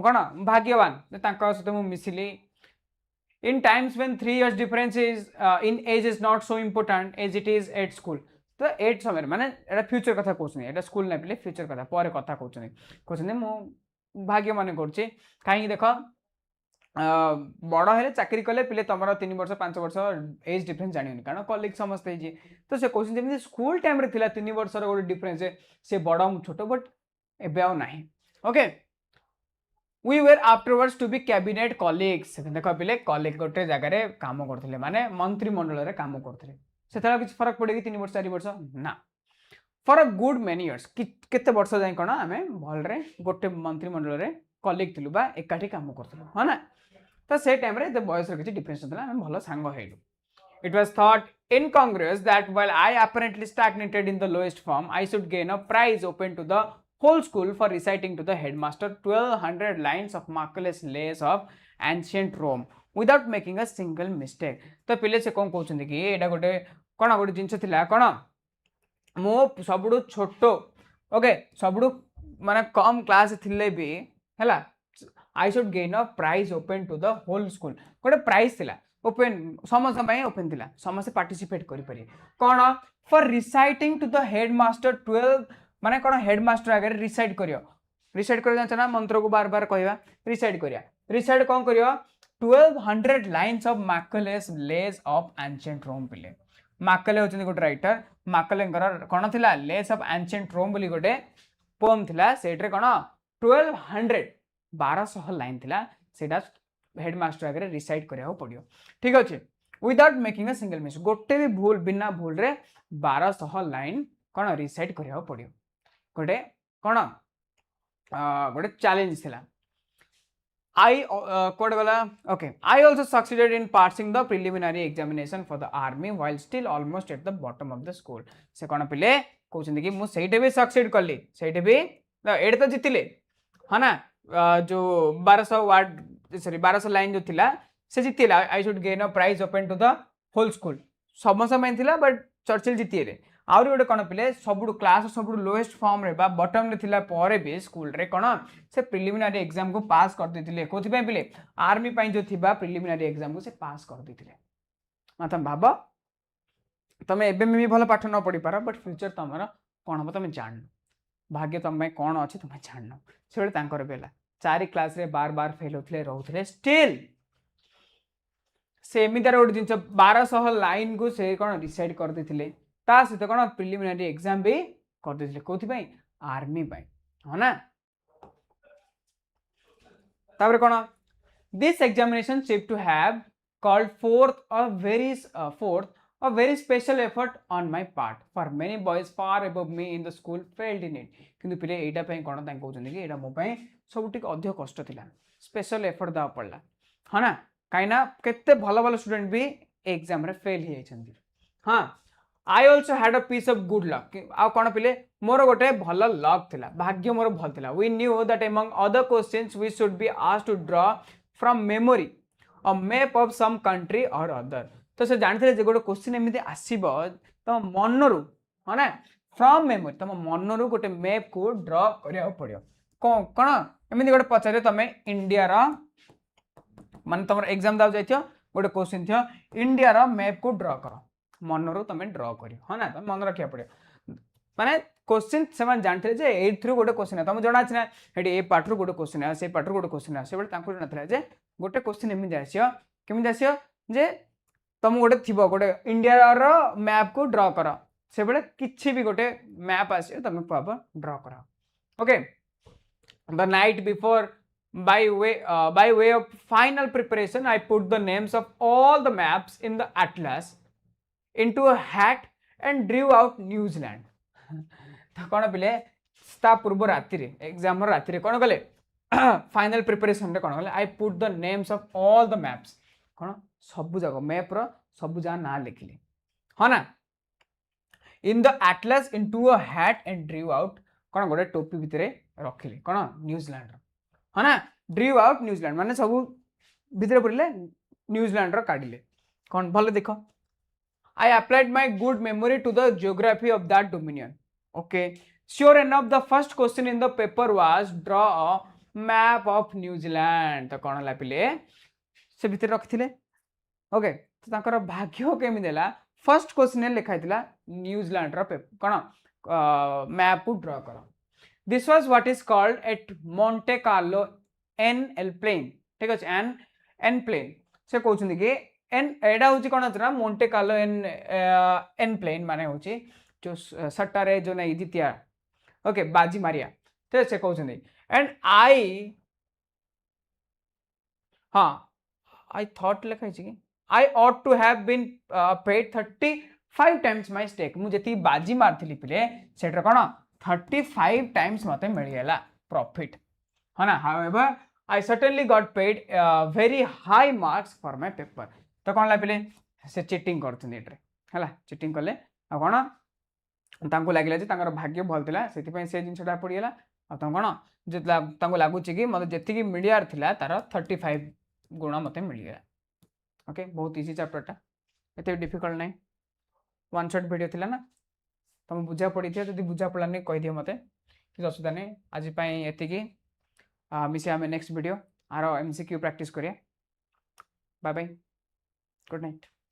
कौन भाग्यवान सहित मुझे मिसिली in times when 3 years difference is in age is not so important as it is at school तो 8 समय माने एटा फ्यूचर कथा कहउछनी एटा स्कूल नै पिले फ्यूचर कथा पर कथा कहउछनी मो भाग्य माने करछि काहे देखो बड़ हेले चाकरी कले पिले तमरो 3 वर्ष 5 वर्ष एज डिफरेंस जानियोनी कारण कॉलेज समस्त हे जे तो से कहउछन जेमि स्कूल टाइम रे थिला 3 वर्ष रो गोटे डिफरेंस से बड़ छोट बट एबे आ नाही okay We were afterwards to be cabinet colleagues. देख पिले कॉलेज गोटे जगह काम करते माने मंत्रिमंडल काम करते से किसी फरक पड़े 3 वर्ष 4 वर्ष ना for a good many years केते वर्ष जाए कौन आम भलरे गोटे मंत्रिमंडल कॉलेज थिलु बा एकाठी काम करथिलु हाँ ना तो से टाइम रे बयस किसी डिफरेंस नथिला आम भल सांग हेलु It was thought incongruous that while I apparently stagnated in the lowest form, I should gain a prize open to the whole school for reciting to the headmaster 1200 lines of marvelous lays of ancient Rome without making a single mistake. तो पिले से कौन कहते कि एटा गोटे कौन गोटे जिनस थिला कौन मो सबुडु छोटो ओके सबुडु माने कम क्लास थिले भी हैला I should gain a prize open to the whole school गोटे प्राइज थिला ओपन समस्त ओपन थिला समस्त पार्टिसिपेट करि पारे कौन for reciting to the headmaster 12 माने कौन हेडमास्टर आगे रिसाइट कर जाना मंत्र को बार बार कहवा रिसाइट कौन कर 1200 lines of Macaulay's lays of ancient Rome पिले मैकुले होचंदी गोटे राइटर मैकुलेंकर कौन थिला लेज ऑफ एंशिएंट रोम बोली गोटे पोएम थिला सेट्रे कौन 1200 लाइन थिला सेटा हेडमास्टर आगे रिसाइट करिया पड़ियो ठीक अच्छे without making a single mistake गोटे भी भूल बिना भूल रे 1200 लाइन कौन रिसाइट करिया पड़ियो गोटे कौन गोटे चैलेंज थिला आई कोड गला okay I also succeeded in passing the preliminary examination for the army while still almost at the bottom of the school से कौन पिले कहउछन कि मु सेठे भी सक्सीड करली सेठे भी एडे तो जितिले हाँ ना जो 1200 वर्ड सॉरी 1200 लाइन जो थिला से जितिला I should gain a prize open to the whole school समस्त में थिला बट चर्चिल जीतिए आउरी गोटे कौन पिले सब क्लास सब लोएस्ट फॉर्म रे बटम रे थिला परे भी स्कूल रे कौन से प्रिलिमिनारी एग्जाम को पास कर देथिले कोथि पय पिले आर्मी पय जो थिबा प्रिलिमिनारी एग्जाम को से पास कर देथिले मतलब भाबो तमे एबे में भी भल पाठ न पढ़ी पार बट फ्यूचर तमरा कौन हम तुम जान भाग्य तुम कौन अच्छे तुम जान से तांकर बेला 4 क्लास रे बार बार फेल होते रोते स्टिल से एमितार गोटे जिन 1200 लाइन को से कौन डिसाइड कर देथिले ता सहित कौन प्रिलिमिनारी एग्जाम भी कर देथिले कोथि पय आर्मी पय हो ना तापर कौन this examination seemed to have called forth a very special effort on my part for many boys far above me in the school failed in it किंतु पिले एटा पय कोन तां कहउछन कि एटा मो पय सब ठीक अधिक कष्ट थिला स्पेशल एफर्ट दा पड़ला हा ना काइना केते भलो भलो स्टूडेंट भी एग्जाम रे फेल ही जाइछन्ती हां I also had a piece of good luck आ कोन पिले मोर गोटे भलो लक थिला भाग्य मोर भल थिला we knew that among other questions we should be asked to draw from memory a map of some country or other तो से जानते जे गोटे क्वेश्चन एमती आसब तुम मनरू हाँ ना फ्रॉम मेमोरी तुम मनरू गोटे मैप को ड्रॉ करा पड़ो कौन कौन एमती गोटे पचारे तुम इंडिया मान तुम एग्जाम दाव जाइए गोटे क्वेश्चन थी इंडिया रो मैप को ड्रॉ कर मनरू तुम ड्रॉ कर हाँ ना तुम मन रखा पड़ो माने क्वेश्चन से जानते जे एथ्रु गोटे क्वेश्चन है तुम जना अच्छे ना ये पार्टर गोटे क्वेश्चन है से पार्टर गोटे क्वेश्चन है से जना जे गोटे क्वेश्चन एमती आसियो केमती आसियो जे तुम गोटे थी गोटे इंडिया रो मैप को ड्रॉ कर से बेले किछि भी गोटे मैप आसियो तुम पाब ड्रॉ कर okay the night before by way of final preparation I put the names of all the maps in the atlas into a hat and drew out New Zealand तो कौन पिले ता पूर्व राति रे एग्जाम राति रे कौन कले फाइनल प्रिपरेशन रे कौन कले I put the names of all the maps कौन सब जगह मैप रो सब जगह ना लिखिली हाँ ना in the Atlas into a hat and ड्रीव out कौन गोटे टोपी भितर रखिली कौन न्यूजीलैंड हाँ ना ड्रीव आउट न्यूजीलैंड माने सब भितर पड़े न्यूजीलैंड काढ़िले कौन भले देख I applied my good memory to the geography of that dominion okay sure enough the first question in the paper was draw a map of New Zealand तो कौन है पिले से भितर रखिले ओके तो ताकर भाग्य केमी देला फर्स्ट क्वेश्चन लिखा था न्यूजीलैंड रो कौन मैप को ड्रॉ कर this was what is called at Monte Carlo an plane ठीक अच्छे एन प्लेन से कहते कि एन एडा हूँ कौन ना मोंटे कार्लो एन प्लेन माने हूँ जो सट्टारे जो नहीं जीतिया ओके बाजी मारिया तो से कहते एंड आई हाँ आई थॉट लिखा कि I ought to have been paid 35 times my stake मुझे बाजी मारती पिले सेटर कौन 35 times मत मिलगला प्रॉफिट है ना however I certainly got paid very high marks for my paper तो कौन ला पिले से चीटिंग करथुनी एट्रे हला चीटिंग कले आ कौन तांको लागिला जे तांकर भाग्य भल थिला सेति पय से जिनसटा पड़ीगला आ त कौन जे तांको लागुची कि मते जेतिकी मिलियर थिला तार 35 गुण मते मिलगला ओके बहुत इजी चैप्टरटा एते डिफिकल्ट नहीं वन शॉट वीडियो थिला ना तुम बुझा पड़ी थी जब बुझा पड़ा नहीं कह दियो मते कि असुविधा नहीं आज एतिकी मिसे आम नेक्स्ट वीडियो आर एमसीक्यू प्रैक्टिस करिया बाय बाय गुड नाइट।